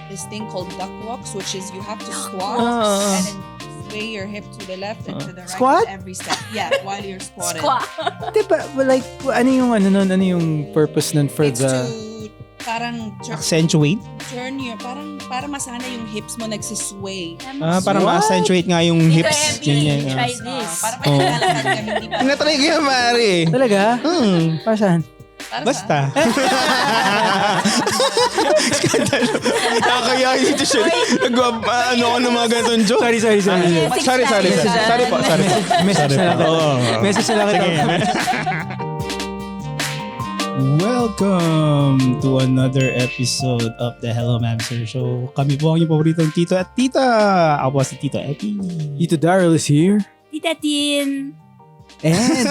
this thing called duck walks, which is you have to squat and then sway your hip to the left and to the right Squat? with every step. Yeah, while you're squatting. Diba, like, ano yung purpose nun for It's the... to parang Accentuate? turn your, para masana yung hips mo nagsisway. Parang ma-accentuate nga yung hips. Try Ganyan. this. Para may naglalakad ka, hindi pa. Tinatry ko yan, pare. Talaga? Para saan? Basta. Skandalo. Nakakaya dito siya. Ano ako ng mga ganitong joke. Sorry. Sorry po. Message na lang. Message na lang kita. Welcome to another episode of the Hello Ma'am Sir Show. Kami po ang inyong paboritong Tito at Tita. Ako po si Tito Epi. Tito Daryl is here. Tita Tin. And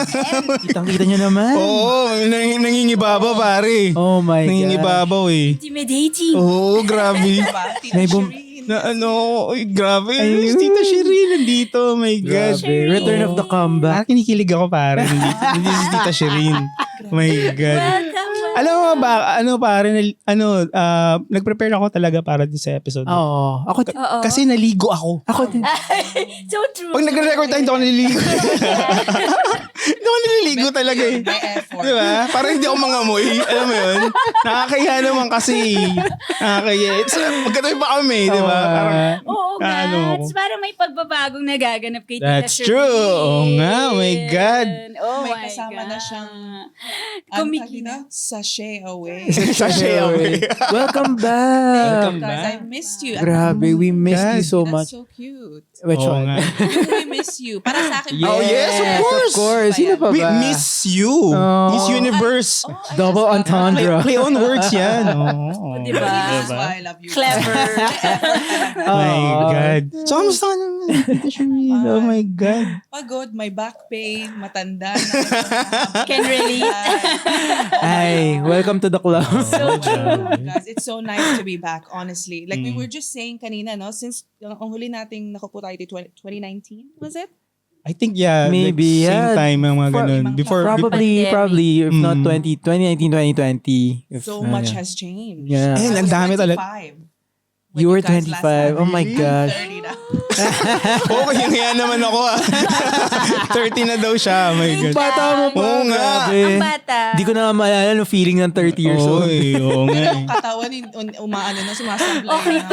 kitang-kita nyo naman. Oo, nangingibabaw pare. Oh my God. Nangingibabaw eh. Intimidating. Oo, grabe. May boom. Na grabe. Tita Shereen nandito. Oh my God. Grabe. Return of the comeback. Parang kinikilig ako pare. Nandito si Tita Shereen. Oh my God. Welcome. Alam mo ba, nag-prepare ako talaga para sa episode. Oo. Ako, Oo. Kasi naligo ako. So true. Pag nagre-record tayo, hindi ako naliligo. Hindi ako naliligo talaga eh. May effort. Diba? Parang hindi ako mangamoy. Alam mo yun? Nakakaya naman kasi. Nakakaya. Magkatabi pa kami, diba? Parang, Oo nga. ano ako. It's parang may pagbabagong nagaganap kay Tita That's Shereen. true. Oo nga. Oh my God. Oh May my kasama God. na siyang Kumikina. sachet away. Sachet away. welcome back. Guys, I missed you. Grabe, we missed you so That's much. so cute. Which Oo one? nga. We miss you. Para sa akin. Oh, yes, of course. Sino pa We ba? miss you. Oh. Miss Universe. Double entendre. Play on words yan. Oh. Diba? That's why I love you. Clever. Oh my God. So, kamusta ka naman? Tita Shereen? Oh my God. Pagod, my back pain, matanda na. Can relate. Ay, welcome to the club. So true. Guys, it's so nice to be back, honestly. Like we were just saying kanina, no? Since ang huli nating nakupo tayo 2019, was it? I think, yeah. Maybe, like, yeah. Same time ang mga ganun. Before- Probably, if not 2019, 2020. If, So much has changed. Yeah. Eh, I ang was dami talaga. 25 when You were guys last 25. Oh met. my gosh. 30 na. Okay, kaya naman ako 30 na daw siya. Oh my God. Bata mo pa. Oo nga. Grabe. Ang bata. Di ko na maalala no feeling ng 30 years Oo, old. oo nga. Pero ang katawan, umaano na, sumasablay Okay na.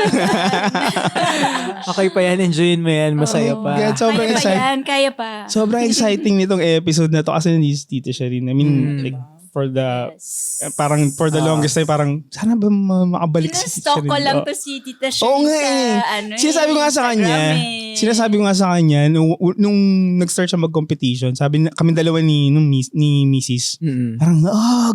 Okay pa yan, enjoyin mo yan, masaya pa. God, sobrang Kaya pa exciting. yan, kaya pa. Sobrang exciting nitong episode na to kasi nandito si Tita Shereen. I mean, like, for the, Yes. parang for the longest time, parang, sana ba makabalik si Tita Stalk ko Shereen? lang Oo. to si Tita Shereen Oo nga Sinasabi ko nga sa kanya, nung nag-start siya mag-competition, kami dalawa ni Mrs. Mm. Parang,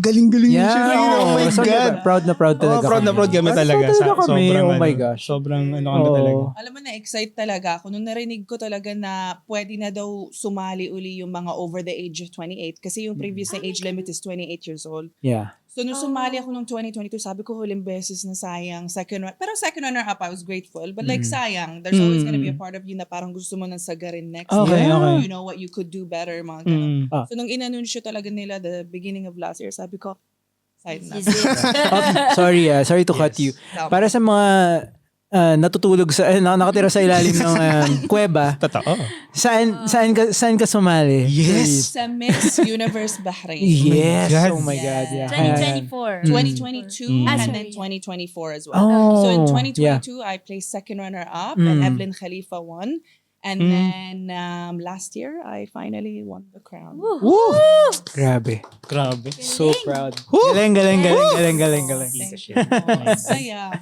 galing-galing ni Shereen. Oh my so, God. Proud na proud talaga. Proud na proud kami talaga. kami. Sobrang, Oh my gosh. Sobrang kami Oo. talaga. Alam mo, na-excite talaga ako nung narinig ko talaga na pwede na daw sumali uli yung mga over the age of 28 kasi yung previous na age limit is 28 years old. Yeah. So nung sumali ako nung 2022, sabi ko huling beses na sayang. Pero second runner-up, I was grateful. But like sayang, there's always gonna be a part of you na parang gusto mo nang sagarin next Okay, year. okay. You know what you could do better, mga ganun. Ah. So nung inanunsyo talaga nila the beginning of last year, sabi ko, side na. Is it? Sorry to cut you. Para sa mga natutulog nakatira sa ilalim ng kuweba, Totoo. saan ka sumali? Yes. Sa Miss Universe-Bahrain. Yes. God. Oh my God. Yeah. 2024. 2022 and then sorry. 2024 as well. Oh, So in yeah. 2022, I placed second runner-up and Evelyn Khalifa won. And then last year, I finally won the crown. Woo! Grabe. Grabe. So proud. Galing. Thank you. Saya.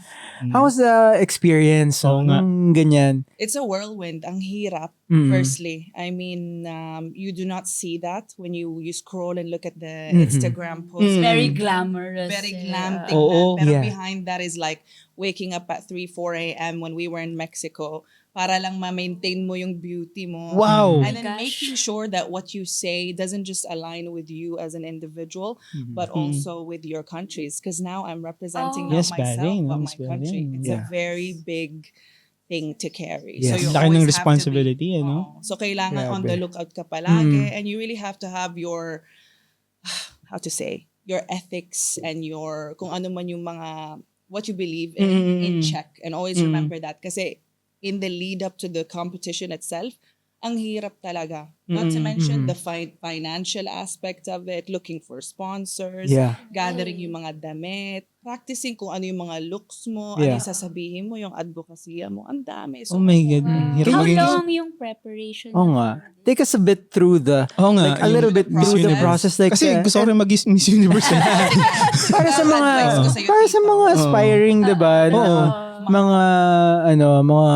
How was the experience? Oo nga. Ganyan. It's a whirlwind. Ang hirap, firstly. I mean, you do not see that when you scroll and look at the Instagram posts. Very glamorous. Very eh. glam Oo. tingnan. Pero Yeah. behind that is like waking up at 3, 4 a.m. when we were in Mexico para lang ma-maintain mo yung beauty mo. Wow. And then Gosh. making sure that what you say doesn't just align with you as an individual, but also with your countries. Because now I'm representing not Yes, myself, Bahrain, but Miss my country. Bahrain. It's Yeah. a very big thing to carry. Yes. you Laki always ng have to responsibility, be, ano? So kailangan on Grabe. the lookout ka palagi, and you really have to have your, how to say, your ethics and your, kung ano man yung mga what you believe in check. And always remember that. Kasi in the lead up to the competition itself, ang hirap talaga. Not to mention the financial aspect of it, looking for sponsors, gathering yung mga damit, practicing kung ano yung mga looks mo, ano yung sasabihin mo, yung advocacy mo. Ang dami. So, Oh my God. How long yung preparation? Oo nga. Take us a bit through the, like a little bit through the process. Like, Kasi gusto ko rin mag-Miss Universe. para sa mga, advice ko sa'yo, para sa Tito. mga aspiring, diba? Mga, mga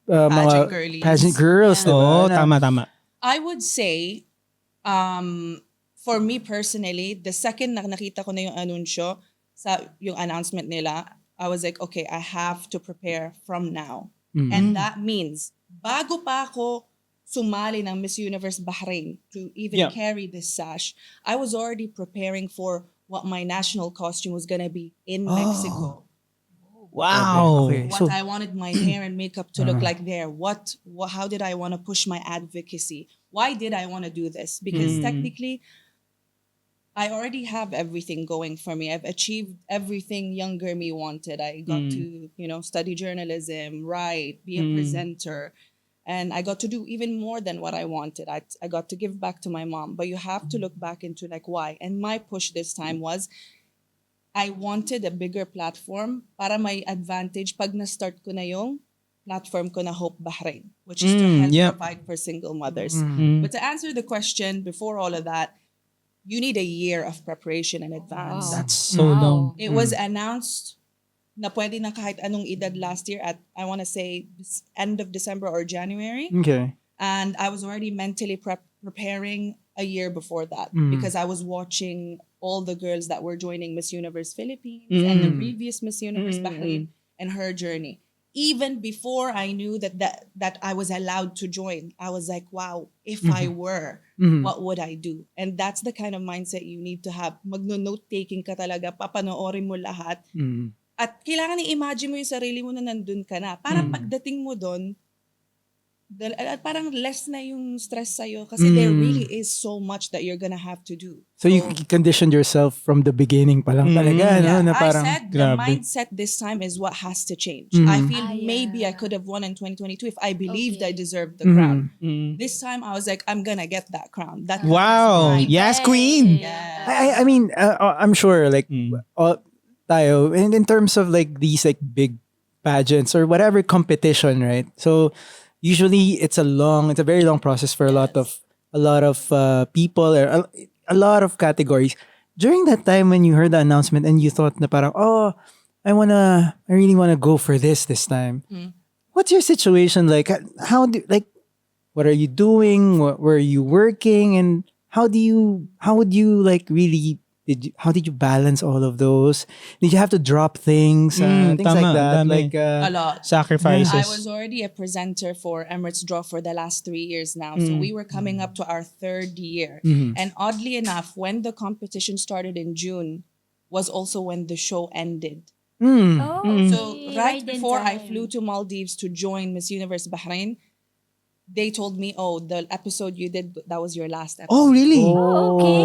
Pageant girlies. pageant girls, diba? Oo, tama. I would say, for me personally, the second na nakita ko na yung anunsyo, yung announcement nila, I was like, okay, I have to prepare from now. And that means, bago pa ako sumali ng Miss Universe-Bahrain to even carry this sash, I was already preparing for what my national costume was gonna be in Mexico. Wow. Okay. What I wanted my hair and makeup to look like there. How did I want to push my advocacy? Why did I want to do this? Because technically, I already have everything going for me. I've achieved everything younger me wanted. I got to, study journalism, write, be a presenter. And I got to do even more than what I wanted. I got to give back to my mom. But you have to look back into like why. And my push this time was, I wanted a bigger platform para may advantage pag na-start ko na yung platform ko na Hope Bahrain, which is to help provide for single mothers. But to answer the question, before all of that, you need a year of preparation in advance. That's so long. It was announced na pwede na kahit anong edad last year at, I want to say, end of December or January. Okay. And I was already mentally preparing a year before that because I was watching all the girls that were joining Miss Universe Philippines and the previous Miss Universe Bahrain and her journey. Even before I knew that I was allowed to join, I was like, wow, if I were, what would I do? And that's the kind of mindset you need to have. Magno-note-taking ka talaga, papanoorin mo lahat. At kailangan i-imagine mo yung sarili mo na nandun ka na. Para pagdating mo doon, parang less na yung stress sa'yo kasi there really is so much that you're gonna have to do. So you conditioned yourself from the beginning pa lang talaga, no? Na parang, I said the mindset this time is what has to change. I feel maybe I could have won in 2022 if I believed I deserved the crown. This time I was like, I'm gonna get that crown. Wow. Yes, queen. I mean, I'm sure like all tayo in terms of like these like big pageants or whatever competition, right? So usually it's a very long process for a lot of people or a lot of categories. During that time when you heard the announcement and you thought na parang, oh, I really wanna go for this time. What's your situation like? What are you doing? Where are you working? And how would you like really how did you balance all of those? Did you have to drop things? Things tama, like that. dami. Like A lot. Sacrifices. I was already a presenter for Emirates Draw for the last 3 years now. So we were coming up to our 3rd year. And oddly enough, when the competition started in June was also when the show ended. So right before I flew to Maldives to join Miss Universe Bahrain, they told me, oh, the episode you did, that was your last episode. Oh, really? Okay.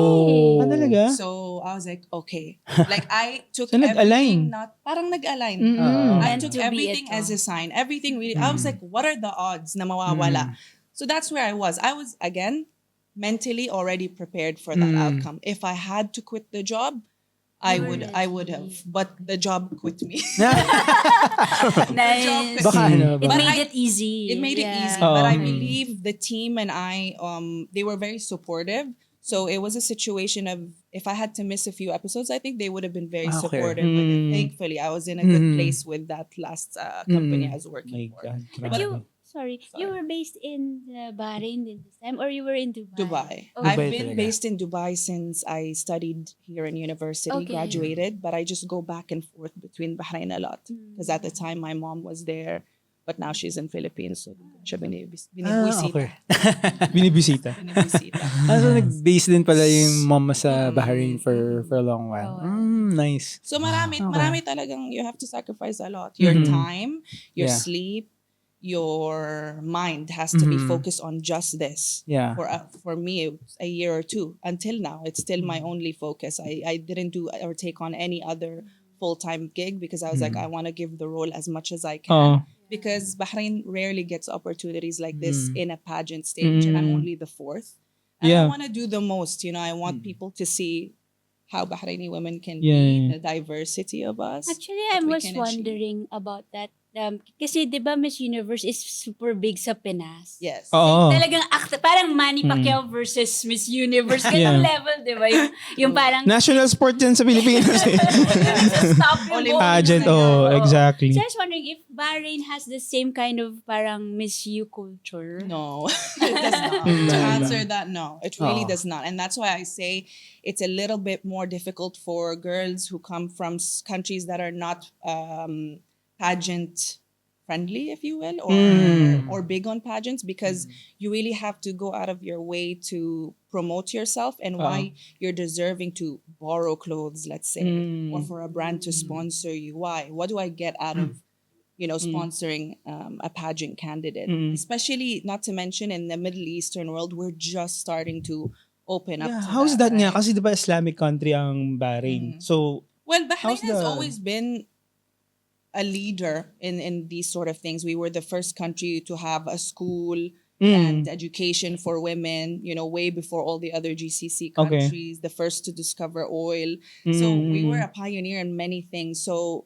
Ah, talaga? So I was like, okay. Like I took So, nag-align. everything, parang nag-align. I Meant took to be everything ito. as a sign. Everything really, I was like, what are the odds na mawawala? So that's where I was. I was, again, mentally already prepared for that outcome. If I had to quit the job, I would have. But the job quit me. Nice. baka ano, It baka- made it easy. It made it easy, Oh. but I believe the team and I, they were very supportive. So it was a situation of if I had to miss a few episodes, I think they would have been very Okay. supportive. With it. Thankfully, I was in a good place with that last company I was working for. God, But grabe. you were based in Bahrain this time or you were in Dubai? Dubai. Oh, I've Dubai been talaga. based in Dubai since I studied here in university, Okay. graduated, but I just go back and forth between Bahrain a lot. Because at the time, my mom was there, but now she's in Philippines. So siya okay. Binibisita. binibisita. So nag-base din pala yung mom mo sa Bahrain for a long while. Nice. So marami talagang you have to sacrifice a lot. Your time, your Yeah. sleep, your mind has to be focused on just this. Yeah. For me, it was a year or two. Until now, it's still my only focus. I didn't do or take on any other full-time gig because I was like, I want to give the role as much as I Oh. can. Because Bahrain rarely gets opportunities like this in a pageant stage, and I'm only the fourth. And I Yeah. want to do the most, I want people to see how Bahraini women can Yeah, be, yeah. the diversity of us. Actually, that I we was can achieve. wondering about that. Kasi di ba Miss Universe is super big sa Pinas? Yes. Oo. Talagang parang Manny Pacquiao versus Miss Universe. Ganong Yeah. level, di ba? Yung parang National sport yan sa Pilipinas eh. stop yung Olympics bowling. Pageant, na yan. oh, Oo. exactly. So I was wondering if Bahrain has the same kind of parang Miss You culture. No, it does not. To answer that, no, it really does not. And that's why I say it's a little bit more difficult for girls who come from countries that are not pageant friendly, if you will, or big on pageants, because you really have to go out of your way to promote yourself and why you're deserving to borrow clothes, let's say, or for a brand to sponsor you. Why? What do I get out of sponsoring a pageant candidate? Especially, not to mention, in the Middle Eastern world, we're just starting to open up. Yeah, to how's that nga? right? Kasi diba Islamic country ang Bahrain. So, Well, Bahrain how's has the- always been a leader in these sort of things. We were the first country to have a school and education for women, way before all the other GCC Okay. countries, the first to discover oil. So we were a pioneer in many things. So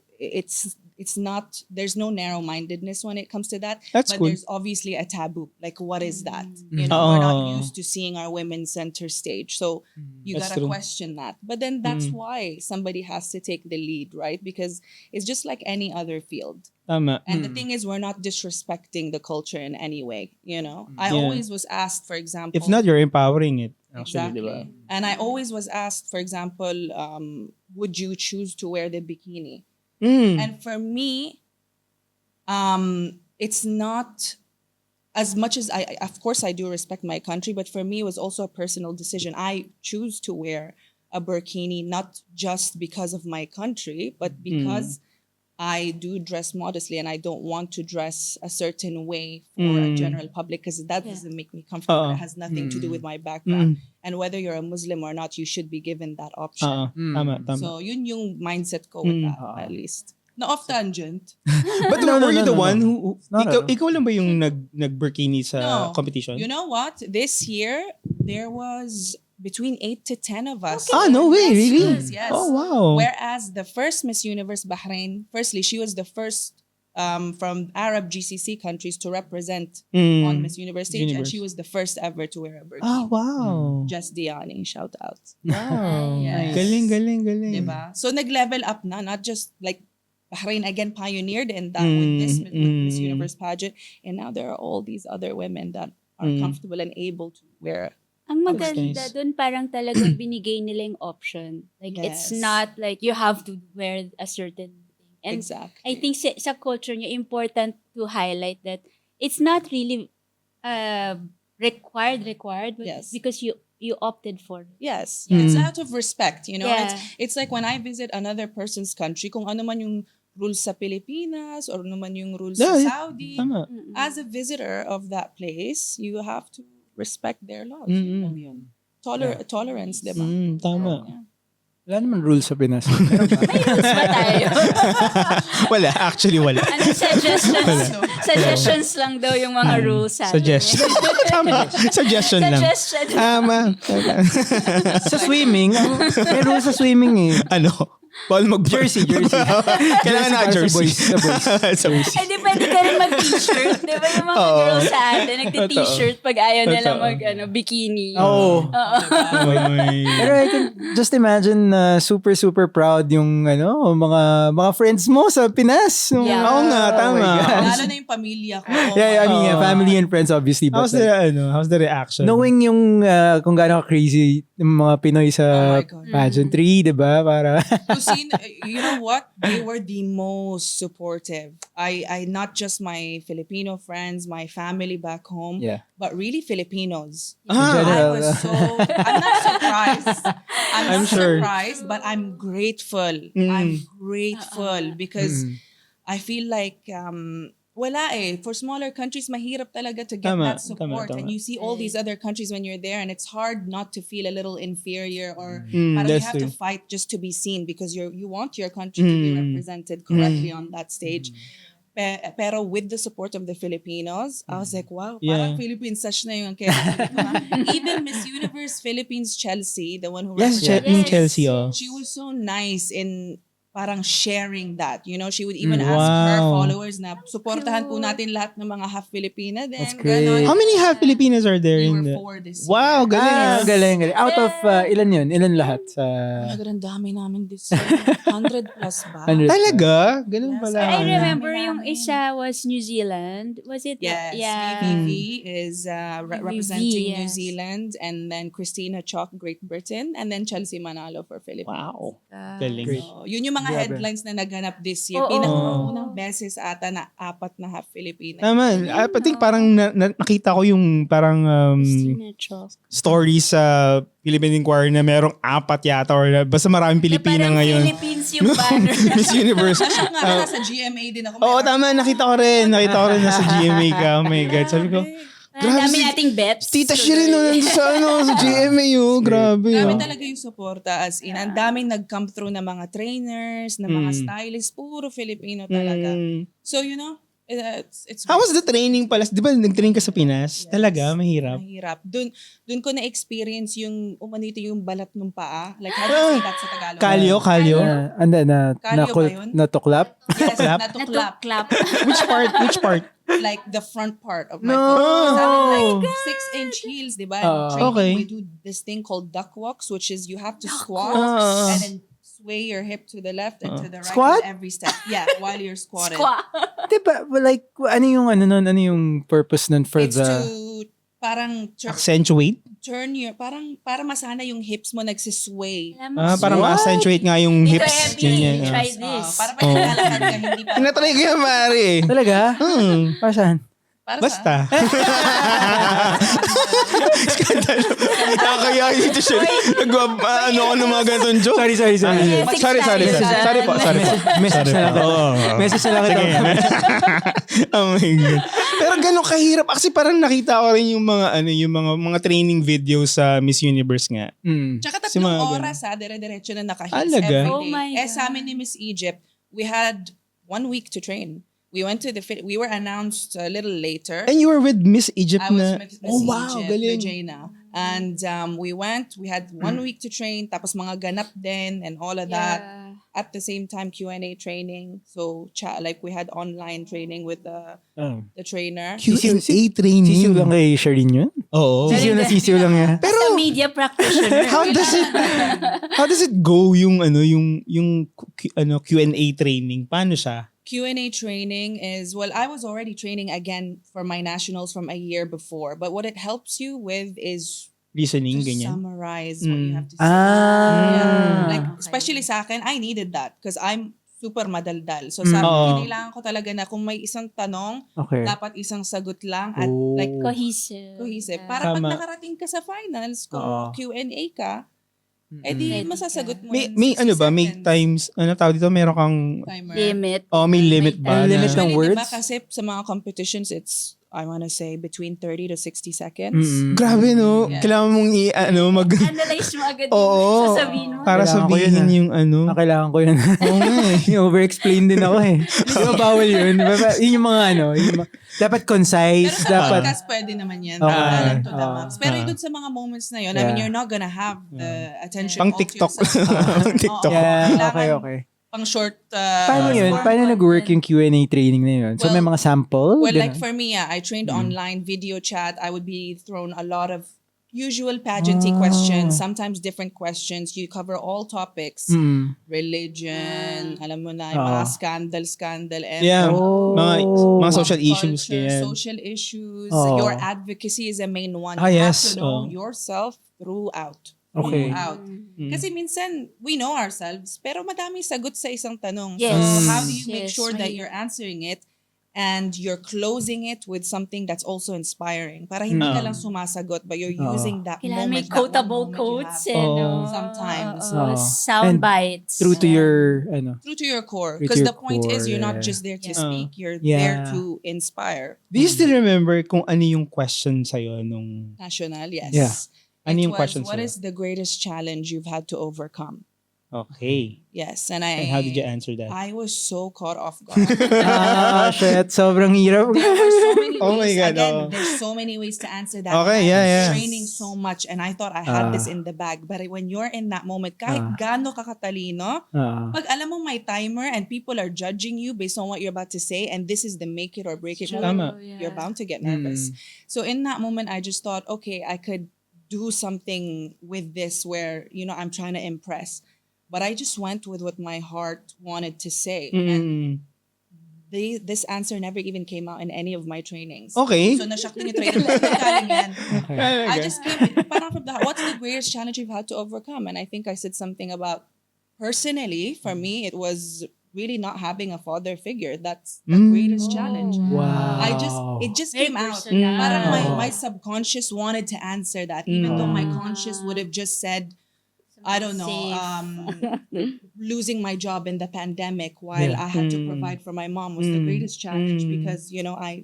it's not, there's no narrow-mindedness when it comes to that. That's but cool. there's obviously a taboo. Like, what is that? We're Oh. not used to seeing our women center stage. So you That's gotta true. question that. But then that's why somebody has to take the lead, right? Because it's just like any other field. Tama. And the thing is, we're not disrespecting the culture in any way, I Yeah. always was asked, for example. If not, you're empowering it. Actually, Exactly. diba? And I always was asked, for example, would you choose to wear the bikini? And for me, it's not as much as I, of course, I do respect my country, but for me, it was also a personal decision. I choose to wear a burkini, not just because of my country, but because I do dress modestly and I don't want to dress a certain way for a general public because that doesn't make me comfortable. It has nothing to do with my background. And whether you're a Muslim or not, you should be given that option. Tama. So yun yung mindset ko with that, at least. Na off tangent. But No, were you the no. one who not ikaw lang ba yung nag-burkini sa competition? You know what? This year, there was between 8 to 10 of us. Ah, no way, really? Yes. Oh, wow. Whereas the first Miss Universe-Bahrain, firstly, she was the first from Arab GCC countries to represent on Miss Universe stage, and she was the first ever to wear a burqa. Ah, wow. Just Diani, shout out. Wow. Yes. Galing. Diba? So nag-level up na, not just like Bahrain again pioneered in that with this with Miss Universe pageant, and now there are all these other women that are comfortable and able to wear. Ang maganda nice. dun, parang talagang binigay nila yung option. Like, it's Yes. not like you have to wear a certain thing. And Exactly. I think sa culture niya, important to highlight that it's not really required, but Yes. because you opted for it. Yes, it's out of respect, Yeah. It's like when I visit another person's country, kung ano man yung rules sa Pilipinas or ano man yung rules sa Saudi, Tama. as a visitor of that place, you have to respect their laws. Tolerance, diba? Tama. Yeah. Wala naman rules sa Pinas. May rules ba tayo? Wala, actually wala. Ano, suggestions lang daw yung mga rules sa atin. Suggestion. Tama. Suggestion lang. Suggestion. Tama. Sa swimming, may rules sa swimming eh. Ano? Bawal Jersey. Kailangan na jersey. Sa boys. Eh, di pwede ka rin mag-t-shirt. Di ba yung mga girls sa atin, nagti-t-shirt pag ayaw nila mag-bikini. Oo. Pero I can just imagine na super proud yung mga friends mo sa Pinas. Yeah. Oo nga, tama. Lalo na yung pamilya ko. Oh Yeah, I my mean, God. family and friends obviously. But How's the reaction? knowing yung kung gaano crazy yung mga Pinoy sa Oh my God. pageantry, di ba? Para You know what? They were the most supportive. I not just my Filipino friends, my family back home, Yeah. but really Filipinos. In I general. was I'm not surprised. I'm not sure. surprised, but I'm grateful. I'm grateful because I feel like Wala eh. For smaller countries, mahirap talaga to get Tama, that support. tama. And you see all these other countries when you're there and it's hard not to feel a little inferior or parang you that's have to true. fight just to be seen because you want your country to be represented correctly on that stage. Pero with the support of the Filipinos, I was like, wow, parang Yeah. Philippines such na yung kaya even Miss Universe Philippines Chelsea, the one who Yes, represented Chelsea, oh. she was so nice in parang sharing that. You know, she would even ask her Wow. followers na supportahan po natin lahat ng mga half Filipina din. That's great. Ganon. How many half Filipinas are there We in were the... 4 this Wow, year. galing. Galing. Out of, ilan yun? Ilan lahat? Sa... Oh my God, ang dami namin this year. 100 plus ba? 100. Talaga? Ganun Yes, pala. I Dami remember yung namin. isa was New Zealand. Was it? Yes, Yeah. VVV is representing New yes. Zealand, and then Christina Chalk, Great Britain, and then Chelsea Manalo for Philippines. Wow. Galing. Great. So, yun yung mga Grabe. headlines na naganap this year. Oo. Pinakaunang beses ata na 4 na half Filipina. Tama. I think parang nakita ko yung parang Christina Chalk. stories sa Philippine Inquirer na merong 4 yata or basta maraming Pilipina Parang ngayon. Philippines yung banner. Miss Universe. Siya nga, nasa GMA din ako. Oo, tama. Nakita ko rin nasa GMA ka. Oh my God. Sabi ko, Ang dami nating bets. Tita Shereen nandun sa GMA oh. Grabe. Dami oh. talaga yung suporta as in. Ang daming nag-come through na mga trainers, na mga stylists, puro Filipino talaga. So, you know, it's How was the training pala? Di ba nag-train ka sa Pinas? Talaga, mahirap. mahirap. Dun ko na-experience yung umanito yung balat ng paa. Like, how do you say that sa Tagalog? Kalyo? Kalyo ba yun? Natuklap? Yes, Clap? natuklap. Clap. Which part? Like the front part of my No. foot. Sa amin, like 6-inch heels, di ba? Training, Okay. we do this thing called duck walks, which is you have to squat walks. and then sway your hip to the left and to the right Squat? with every step. Yeah, while you're squatting. Diba, like, ano yung, ano yung purpose nun for It's the... to parang Accentuate? turn your, parang para masana yung hips mo nagsisway. Para ma-accentuate nga yung hips. Ganyan. Try this. Para pag naglalakad ka, hindi pa. Tinatry ko yan, Mari. Talaga? Para saan? Para Basta. Skandalo. Nakakaya dito siya. Ano ko ng mga ganitong joke. Sorry. Sorry po. Message na lang kita. Message na lang kita. Oh my God. Pero ganun kahirap. Kasi parang nakita ko rin yung mga training videos sa Miss Universe nga. Tsaka Si mga 3 oras dire-diretso na naka-hits Alaga? every day. Oh my Sa God. amin ni Miss Egypt, we had 1 week to train. We went to we were announced a little later. And you were with Miss Egypt I was na. Miss Oh wow, Egypt, galing. Regina. And we had 1 week to train, tapos mga ganap din and all of that. At the same time, Q&A training. So, like we had online training with the trainer. Q&A training. Sisiw lang kay Shereen yun? Oo. Sisiw lang yan. Pero a media practitioner. How does it go yung Q&A training? Paano siya? Q&A training is, well, I was already training again for my nationals from a year before. But what it helps you with is Listening, to ganyan. summarize what you have to say. Like, especially sa akin, I needed that because I'm super madaldal. So sabi ko, kailangan ko talaga na kung may isang tanong, dapat isang sagot lang at like Cohesive. Para pag Tama. nakarating ka sa finals, kung Q&A ka, edi masasagot mo May in 60 may seconds. times, tawag dito, meron kang, Timer. Limit. may limit ba? Limit na, ng Usually, words? diba, kasi sa mga competitions, it's, I want to say, between 30 to 60 seconds. Grabe no, Yeah. kailangan mong Analyze mo agad Oo. yung sasabihin mo. Para Kailangan ko yun, sabihin yung Kailangan ko yun. Yung over-explain din ako eh. Di ba bawal yun? Di ba? Yun yung mga dapat Pero concise, sa dapat. podcast, pwede naman yan. Okay. Talent to the max. Pero dun sa mga moments na yun, I mean, you're not gonna have the attention Pang all to TikTok. yourself. Pang TikTok. Yeah, okay. Pang short. Paano yun? form Paano nag-work yung Q&A training na yun? So may Well, mga sample? Well, like Ganun? for me, I trained online, video chat. I would be thrown a lot of usual pageanty questions, sometimes different questions. You cover all topics. Religion, alam mo na, yung mga scandal, and Yeah, mga social culture, issues. Ganyan. social issues. Oh. Your advocacy is a main one. Ah, You yes. have to know Oh. yourself throughout. Okay. Throughout. Kasi minsan, we know ourselves, pero madaming sagot sa isang tanong. Yes. So how do you make Yes, sure that mahirap. you're answering it and you're closing it with something that's also inspiring. Para hindi ka lang sumasagot, but you're using that Kailangan may moment, that one quotable moment you quotes have. no? Sometimes. Sound And bites. True to your, True to your core. True to Because your the point is, you're core, not just there to Yeah. speak, you're Yeah. there to inspire. Do you still remember kung ano yung question sa'yo nung... National, yes. Yeah. Ano It yung was, question what sa'yo? is the greatest challenge you've had to overcome? Okay. Yes, And how did you answer that? I was so caught off guard. shit, sobrang hirap. There were so many Oh my ways. God, Again, oh. there's so many ways to answer that. Okay, And I yeah, was yeah. training so much, and I thought I had this in the bag. But when you're in that moment, kahit gaano kakatalino, pag alam mo may timer and people are judging you based on what you're about to say, and this is the make it or break it moment, Tama. you're bound to get nervous. So in that moment, I just thought, okay, I could do something with this where, I'm trying to impress. But I just went with what my heart wanted to say. And this answer never even came out in any of my trainings. Okay. So nashock din yung training ko. Galing yan. I just came, parang from the, what's the greatest challenge you've had to overcome? And I think I said something about, personally, for me, it was really not having a father figure. That's the greatest challenge. Wow. It just Very came out. personal. Parang my subconscious wanted to answer that, even though my conscious would have just said, I don't know, losing my job in the pandemic while I had to provide for my mom was the greatest challenge because, I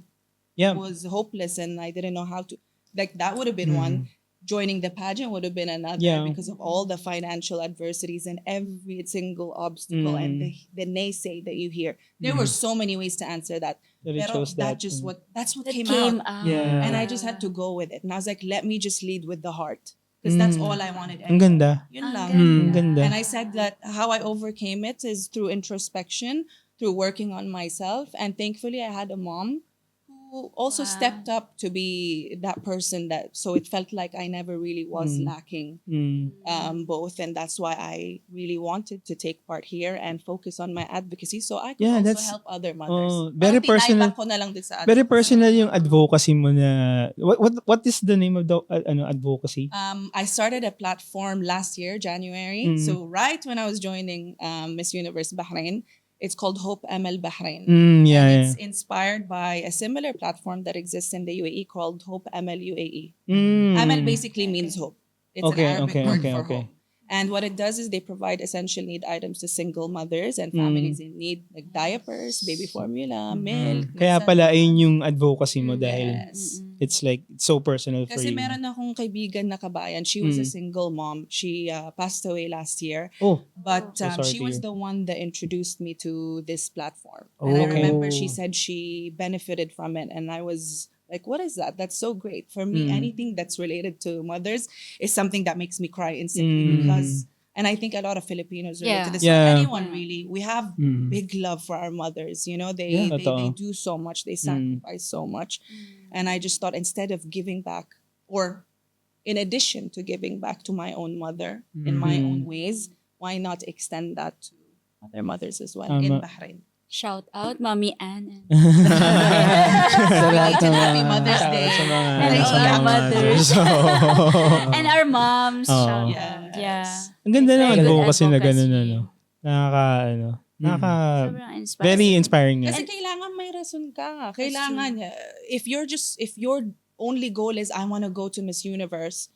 was hopeless and I didn't know how to, like that would have been one. Joining the pageant would have been another because of all the financial adversities and every single obstacle and the naysay that you hear. There were so many ways to answer that. That it Pero shows that's what came out. Yeah. And I just had to go with it. And I was like, let me just lead with the heart. Because that's all I wanted. Ang ganda. Yun lang. Ang ganda. And I said that how I overcame it is through introspection, through working on myself. And thankfully, I had a mom who also stepped up to be that person so it felt like I never really was lacking both. And that's why I really wanted to take part here and focus on my advocacy so I could also help other mothers. Very personal. Ko na lang din sa Very personal yung advocacy mo na... What is the name of the advocacy? I started a platform last year, January. So right when I was joining Miss Universe-Bahrain, it's called Hope ML Bahrain. It's inspired by a similar platform that exists in the UAE called Hope ML UAE. ML basically means hope. It's an Arabic word for hope. And what it does is they provide essential need items to single mothers and families in need, like diapers, baby formula, milk. Kaya pala ayun yung advocacy mo dahil it's like so personal for Kasi you. meron akong kaibigan na kabayan. She was a single mom. She passed away last year. Oh. But sorry she to was hear. the one that introduced me to this platform. And I remember she said she benefited from it. And I was like, what is that? That's so great. For me, anything that's related to mothers is something that makes me cry instantly because, and I think a lot of Filipinos relate to this. Yeah. Anyone really, we have big love for our mothers. They do so much. They sacrifice so much. And I just thought instead of giving back, or in addition to giving back to my own mother in my own ways, why not extend that to other mothers as well in Bahrain? Shout out, Mommy Ann. Sa lahat ng Happy Mother's Day. And all our mothers. And our moms. Shout out. Yeah. Ang ganda Very naman good advocacy na advocacy. ganun, ano. Sobrang inspiring. Very inspiring nga. Kasi kailangan may rason ka. Kailangan, if your only goal is, I want to go to Miss Universe,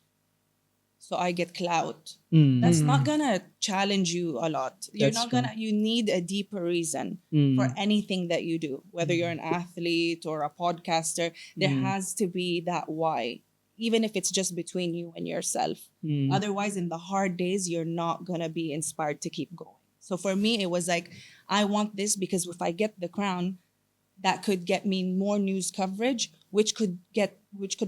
so I get clout. That's not gonna challenge you a lot. You need a deeper reason for anything that you do. Whether you're an athlete or a podcaster, there has to be that why. Even if it's just between you and yourself. Otherwise, in the hard days, you're not gonna be inspired to keep going. So for me, it was like, I want this because if I get the crown, that could get me more news coverage, which could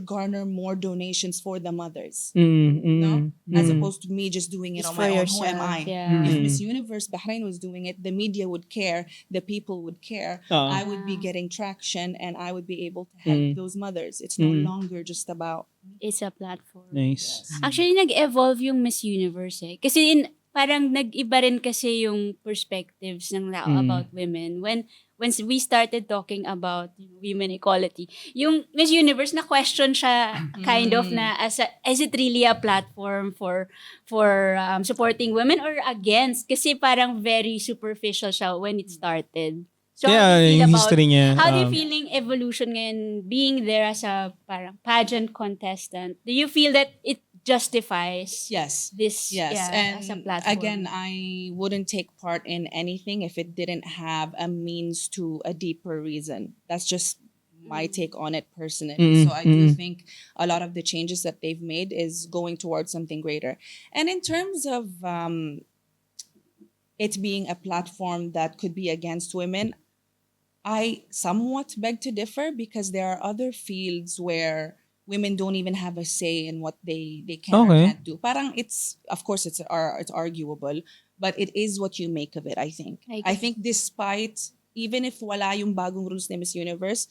garner more donations for the mothers. No? As opposed to me just doing it Just on for my own. Who yourself, am I? yeah. If Miss Universe-Bahrain was doing it, the media would care, the people would care. I would be getting traction and I would be able to help those mothers. It's no longer just about It's a platform. Nice. Actually, nag-evolve yung Miss Universe eh. Kasi parang nag-iba rin kasi yung perspectives ng tao about women. When we started talking about women equality, yung Miss Universe na question siya kind of na is it really a platform for supporting women or against? Kasi parang very superficial siya when it started. So Yeah, how do you feel yung about, history niya. how do you feeling evolution ngayon, being there as a parang pageant contestant? Do you feel that it justifies Yes. this Yes. And as a platform? again, I wouldn't take part in anything if it didn't have a means to a deeper reason. That's just my take on it personally. So I do think a lot of the changes that they've made is going towards something greater. And in terms of it being a platform that could be against women, I somewhat beg to differ because there are other fields where women don't even have a say in what they can or Okay. can't do. Parang it's, of course it's arguable, but it is what you make of it, I think. I I think despite, even if wala yung bagong rules ni Miss Universe,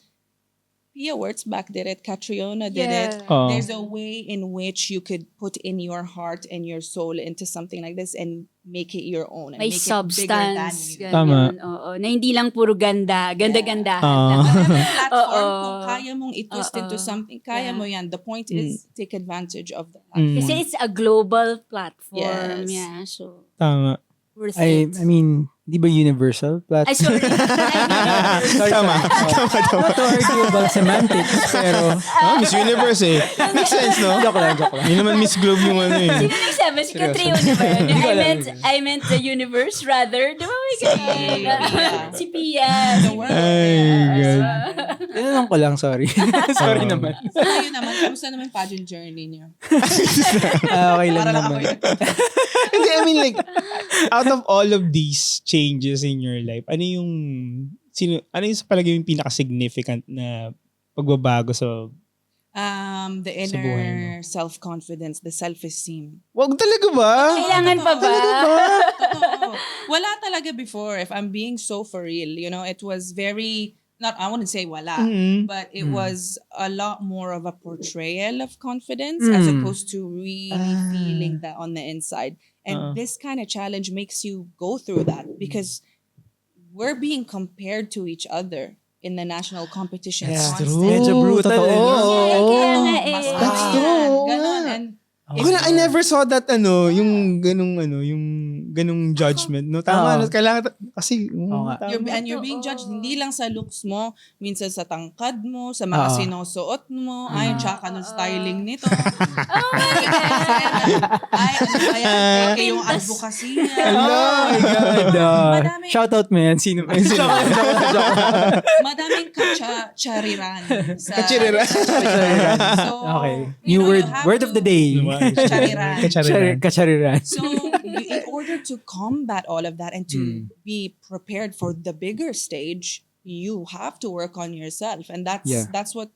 Pia Wurtzbach did it, Catriona did it. Oh. There's a way in which you could put in your heart and your soul into something like this and make it your own and May make it bigger than substance. you. Tama. Ganyan. Oo. Na hindi lang puro ganda-gandahan Ah. lang. Whatever platform, Oo. kung kaya mong i-twist into Oo. something, kaya Yeah. mo yan. The point is, take advantage of the Kasi it's a global platform. Yes. Yeah, so Tama. worth I it. mean, di ba universal Ay, platform? sorry. Tama. Not to argue about semantics, pero Miss Universe eh. Makes sense, no? joke lang. Yun naman Miss Globe yung ano eh. Sino nagsabi? Si Catriona ba yun? Hindi ko alam. I meant the universe rather. Di ba may ganyan? Pia. Si Pia. The world. Ay, God. tinanong ko lang, sorry. sorry Oo. naman. So, kayo naman, kamusta naman pageant journey niyo? Okay lang Para lang ako naman. Hindi, I mean like, out of all of these changes in your life, ano yung sa palagay yung pinaka-significant na pagbabago sa... The Sa buhay inner self-confidence, the self-esteem. Wag talaga ba? Kailangan pa ba? Totoo. Wala talaga before, if I'm being so for real. You know, it was very, I wouldn't say wala, but it was a lot more of a portrayal of confidence as opposed to really feeling that on the inside. And this kind of challenge makes you go through that because we're being compared to each other in the national competitions. Yeah, constantly. medyo brutal. Totoo. eh, no? Kaya nga eh. Mas That's yan, true. ganon. And I never saw that yung ganung judgment. No, tama, Oo. no, kailangan kasi Oo nga. tama. you're being judged hindi lang sa looks mo, minsan sa tangkad mo, sa mga Oo. sinusuot mo, ay, tsaka ng styling nito. Oh my God. Ay, ano kaya, peke yung advocacy niya. Oh my God. Madami- Shout out mo yan. Sino? Madaming chariran. Kachiriran. So, Okay. you New know, word. you have Word of the day. Chariran. Kachariran. So, in order to combat all of that and to be prepared for the bigger stage, you have to work on yourself, and that's what.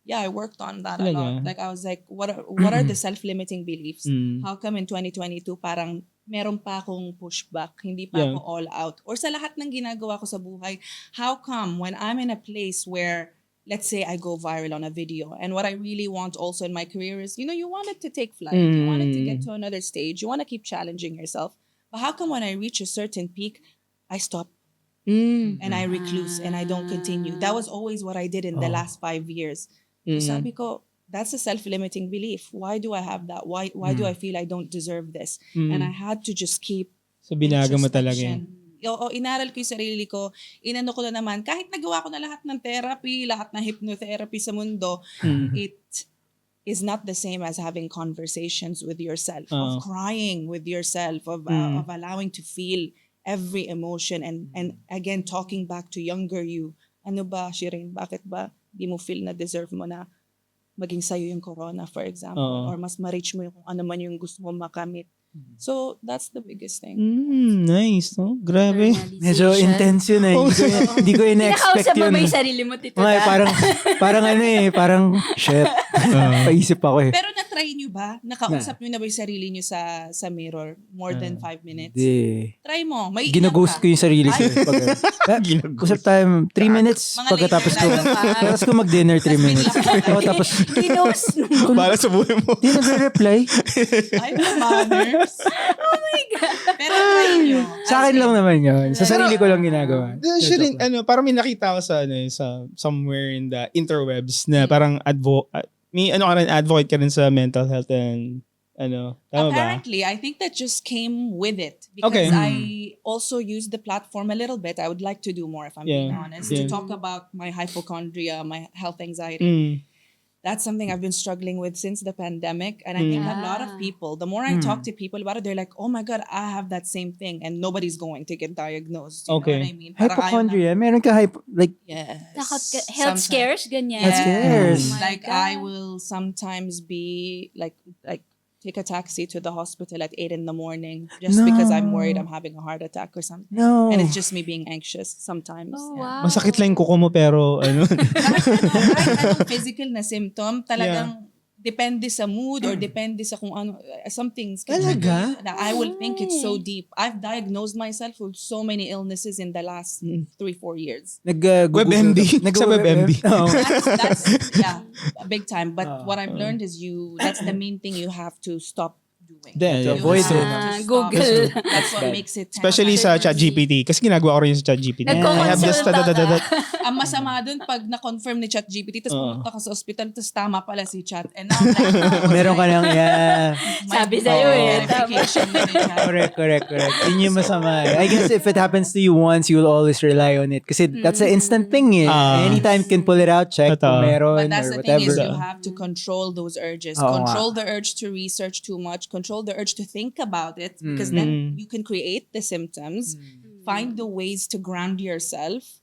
I worked on that a lot. Like I was like, what are the self-limiting beliefs? How come in 2022 parang meron pa akong pushback, hindi pa ako all out? Or sa lahat ng ginagawa ko sa buhay, how come when I'm in a place where, let's say I go viral on a video, and what I really want also in my career is, you want it to take flight, you want it to get to another stage, you want to keep challenging yourself. But how come when I reach a certain peak, I stop and I recluse and I don't continue? That was always what I did in the last 5 years. So sabi ko, that's a self-limiting belief. Why do I have that? Why do I feel I don't deserve this? And I had to just keep So binaga mo talaga introspection. Oo, inaral ko yung sarili ko. Inano ko na naman, kahit nagawa ko na lahat ng therapy, lahat ng hypnotherapy sa mundo, it is not the same as having conversations with yourself, of crying with yourself, of allowing to feel every emotion, and again, talking back to younger you. Ano ba, Shereen, bakit ba di mo feel na deserve mo na maging sayo yung corona, for example, or mas ma-reach mo yung kung ano man yung gusto mo makamit. So, that's the biggest thing. Nice, no? Grabe. Medyo intense yun eh. Hindi ko in-expect Kinakausap mo yun. ba yung sarili mo, Tita? Okay, parang shit. Paisip ako eh. Pero na-try nyo ba? Nakausap nyo na ba yung sarili nyo sa mirror more than 5 minutes? Hindi. Try mo. May Ginaghost ko yung sarili ko. Usap tayo 3 minutes. Mga Pagkatapos ko, later live pa. tapos ko mag-dinner 3 minutes. O, tapos, Ginost mo. Para sa buhay mo. di nagre-reply. Ay, the manners. Oh my God. Pero try nyo. Sa akin lang naman yun. Sa sarili ko lang ginagawa. Shereen, parang may nakita ko sa somewhere in the interwebs na parang may advocate ka rin sa mental health and Tama ba? Apparently, I think that just came with it because Okay. I also used the platform a little bit. I would like to do more, if I'm being Yeah. honest, Yeah. to talk about my hypochondria, my health anxiety. Mm. That's something I've been struggling with since the pandemic. And I think a lot of people, the more I talk to people about it, they're like, oh my God, I have that same thing. And nobody's going to get diagnosed. You know Okay. what I mean? Parang ayaw na- Hypochondria. Meron ka like, Yes. Health Sometimes. scares, ganyan. Health scares. Oh my Like I God. will sometimes be like take a taxi to the hospital at 8 a.m. just because I'm worried I'm having a heart attack or something. No. And it's just me being anxious sometimes. Oh, Yeah. wow. Masakit lang yung kuko mo pero Kahit anong physical na symptom, talagang depende sa mood or depende sa kung ano, some things can Talaga? trigger you na I will think it's so deep. I've diagnosed myself with so many illnesses in the last 3-4 years. WebMD. Sa WebMD. Oh. That's big time. But what I've learned is that's the main thing you have to stop doing. Yeah, You avoid have it. to stop. Google. That's what makes it Especially sa ChatGPT. Kasi ginagawa ko rin sa ChatGPT. I have this Ang masama dun pag na-confirm ni ChatGPT tapos pumunta ka sa ospital tapos tama pala si Chat. And now I'm like, Meron ka lang, Sabi sa'yo verification na ni Chat. Correct. Yun yung masama. I guess if it happens to you once, you will always rely on it. Kasi that's an instant thing eh. Anytime you can pull it out, check Totoo. kung meron But that's or the thing whatever. is you have to control those urges. Oo Control the urge to research too much. Control the urge to think about it because then you can create the symptoms. Find the ways to ground yourself.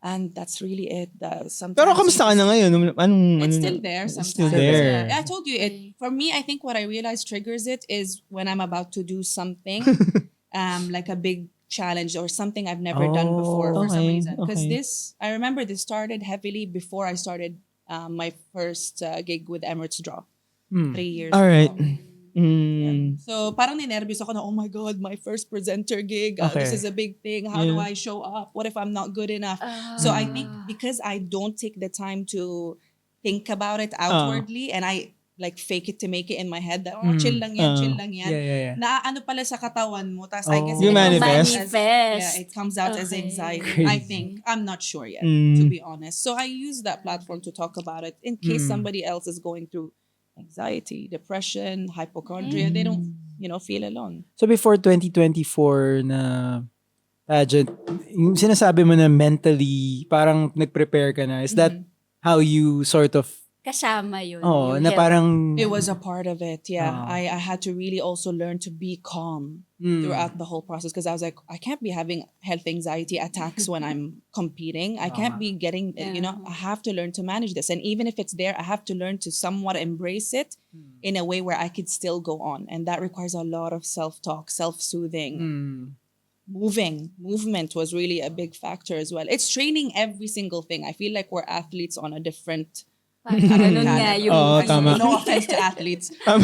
And that's really it. Sometimes Pero kamusta ka na ngayon? It's still there sometimes. Still there. Yeah, I told you it. For me, I think what I realize triggers it is when I'm about to do something, like a big challenge or something I've never done before for some reason. Because I remember this started heavily before I started my first gig with Emirates Draw 3 years All right. ago. So parang ninervyos ako na, oh my God, my first presenter gig. This is a big thing. How do I show up? What if I'm not good enough? So I think because I don't take the time to think about it outwardly and I like fake it to make it in my head that, chill lang yan. Yeah. Naano pala sa katawan mo. Tas I guess You it comes manifest. out as, it comes out as anxiety. I think. I'm not sure yet, to be honest. So I use that platform to talk about it in case somebody else is going through anxiety, depression, hypochondria. They don't, feel alone. So before 2024 na pageant, yung sinasabi mo na mentally, parang nag-prepare ka na. Is that how you sort of, Kasama yun. na yung parang, It was a part of it, yeah. I had to really also learn to be calm throughout the whole process because I was like, I can't be having health anxiety attacks when I'm competing. I can't be getting, I have to learn to manage this. And even if it's there, I have to learn to somewhat embrace it in a way where I could still go on. And that requires a lot of self-talk, self-soothing. Movement was really a big factor as well. It's training every single thing. I feel like we're athletes on a different Ganun nga yung... tama. No offense to athletes. But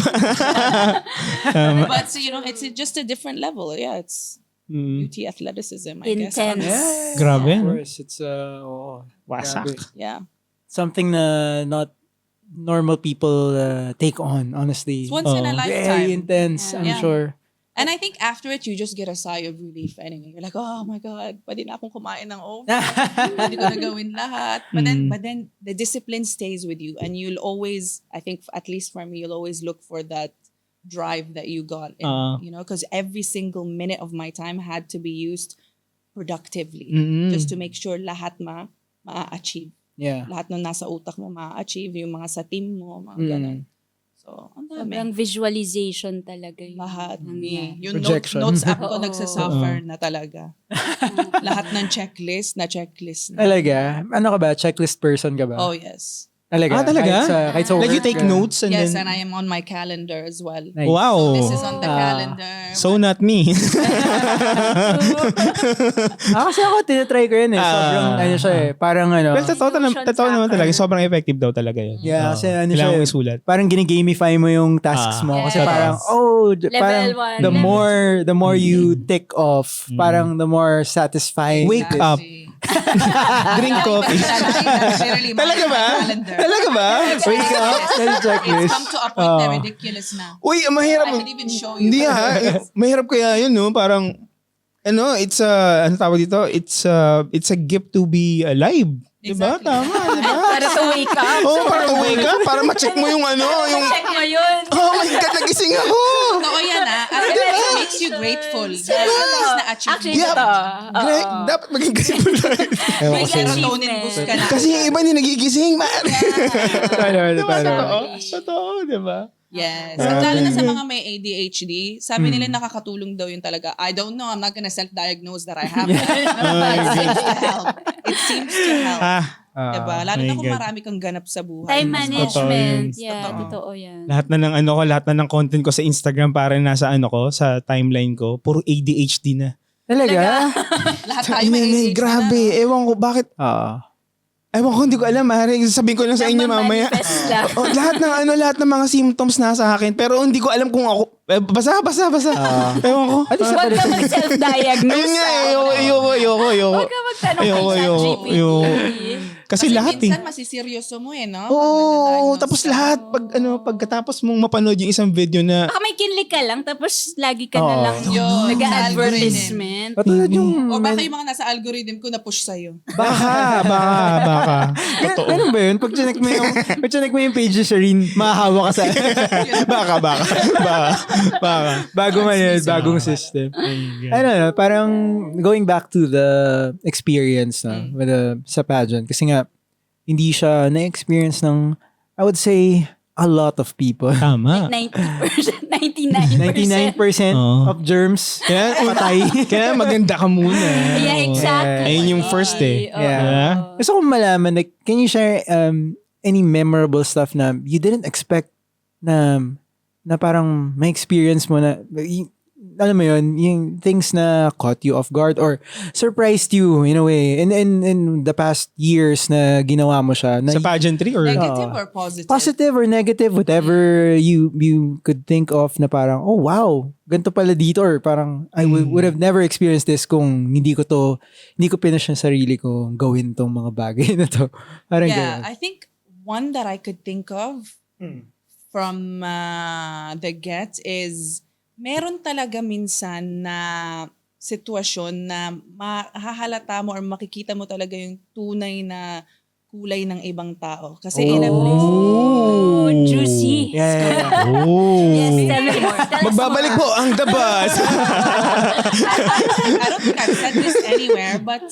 so, it's just a different level. Yeah, it's beauty athleticism, I guess. Intense. Grabe, of no? course, it's, Wasak. grabe. Yeah. Something na not normal people take on, honestly. It's once in a lifetime. Very intense, I'm Yeah. sure. And I think after it, you just get a sigh of relief anyway. You're like, oh my God, pwede na akong kumain ng over. Pwede ko na gawin lahat. But then the discipline stays with you. And you'll always, I think, at least for me, you'll always look for that drive that you got. Because every single minute of my time had to be used productively. Just to make sure lahat ma-achieve. Yeah. Lahat ng nasa utak mo ma-achieve. Yung mga sa team mo, mga ganun. So, ang dami. Sobrang visualization talaga yun. Lahat. Nangyari. Yung Projection. notes app ko nagsasuffer na talaga. Lahat ng checklist na. Talaga? Ano ka ba? Checklist person ka ba? Oh, yes. Talaga? Talaga? Kahit sa Like you work take ka? notes and Yes, then... and I am on my calendar as well. Nice. Wow. This is on the calendar. So not me. Kasi ako, tinatry ko yun eh. Sobrang, siya eh. Parang Well, totoo naman talaga. Sobrang effective daw talaga yun. Yeah, kasi siya Kailangan eh. mo isulat. Parang ginigamify mo yung tasks mo. Kasi Yes. parang, parang one, the more you tick off, parang the more satisfying. Wake it is. up. Drink coffee. Talaga ba? Talaga ba? Wake up. Then It's checklist. come to a point na ridiculous na. Uy, mahirap. I can even show you. Hindi mahirap kaya yun, no? Parang, it's a, ano tawag dito? It's a gift to be alive. Diba? Exactly. Tama, diba? Para to wake up. Para to wake up, para ma-check mo yung Check mo yun. oh my God, nagising ako! Totoo yan At it makes you grateful. Things na achieve. Actually, Yeah. ito. Great, dapat maging grateful tayo. Ewan ko May sa'yo. Serotonin boost ka na. Kasi yung iba hindi nagigising, man. Paano? Totoo, diba? Yes. At lalo na sa mga may ADHD, sabi nila nakakatulong daw yun talaga. I don't know, I'm not gonna self-diagnose that I have it. But it seems to help. It seems to help. Diba? Lalo my na kung God. marami kang ganap sa buhay. Time Mas management. Totoo Yeah, Totoo. totoo yan. Lahat na ng content ko sa Instagram para nasa sa timeline ko, puro ADHD na. Talaga? lahat tayo may ADHD Grabe, na. ewan ko bakit. Ewan ko, hindi ko alam. Sabihin ko lang sa inyo mamaya. Manifest lang. Lahat ng mga symptoms nasa akin. Pero hindi ko alam kung ako, basa. Ewan ko. Huwag ka mag-self-diagnose. Ayun nga, ayoko. Huwag ka magtanong kay Ayoko. ChatGPT. Kasi lahat minsan masiseryoso mo no? Oo, Pag tapos nagda-diagnose ka. lahat, pagkatapos mong mapanood yung isang video na, Baka may kinlik ka lang, tapos lagi ka na lang Yun, nag-advertisement. Patulad yung... O baka yung mga nasa algorithm ko na push sa'yo. baka. Totoo. Ganun ba yun? Pag chinek mo yung page ni Shereen, mahahawa ka sa... Baka. Bago man yun, bagong system. I don't know, parang going back to the experience with sa pageant. Kasi nga, hindi siya na-experience ng, I would say, a lot of people. Tama. 90%, 99%. 99% of germs. Patay. Kaya maganda ka muna. Yeah, exactly. Ayun yung first Oo. Yeah. Gusto kong malaman, like, can you share any memorable stuff na you didn't expect na parang may experience mo na, alam mo yun, yung things na caught you off guard or surprised you in a way in the past years na ginawa mo siya. Na, Sa pageantry or? Negative or positive? positive or negative, whatever you could think of na parang, oh wow, ganito pala dito or parang I would have never experienced this kung hindi ko pinush yung sarili ko gawin tong mga bagay na to. Parang Yeah, ganyan. I think one that I could think of from the get is meron talaga minsan na sitwasyon na mahahalata mo or makikita mo talaga yung tunay na kulay ng ibang tao. Kasi in a place, Oh, juicy. Yeah. Yes, tell me more. Tell us Magbabalik more. po ang The Buzz. I don't think I've said this anywhere, but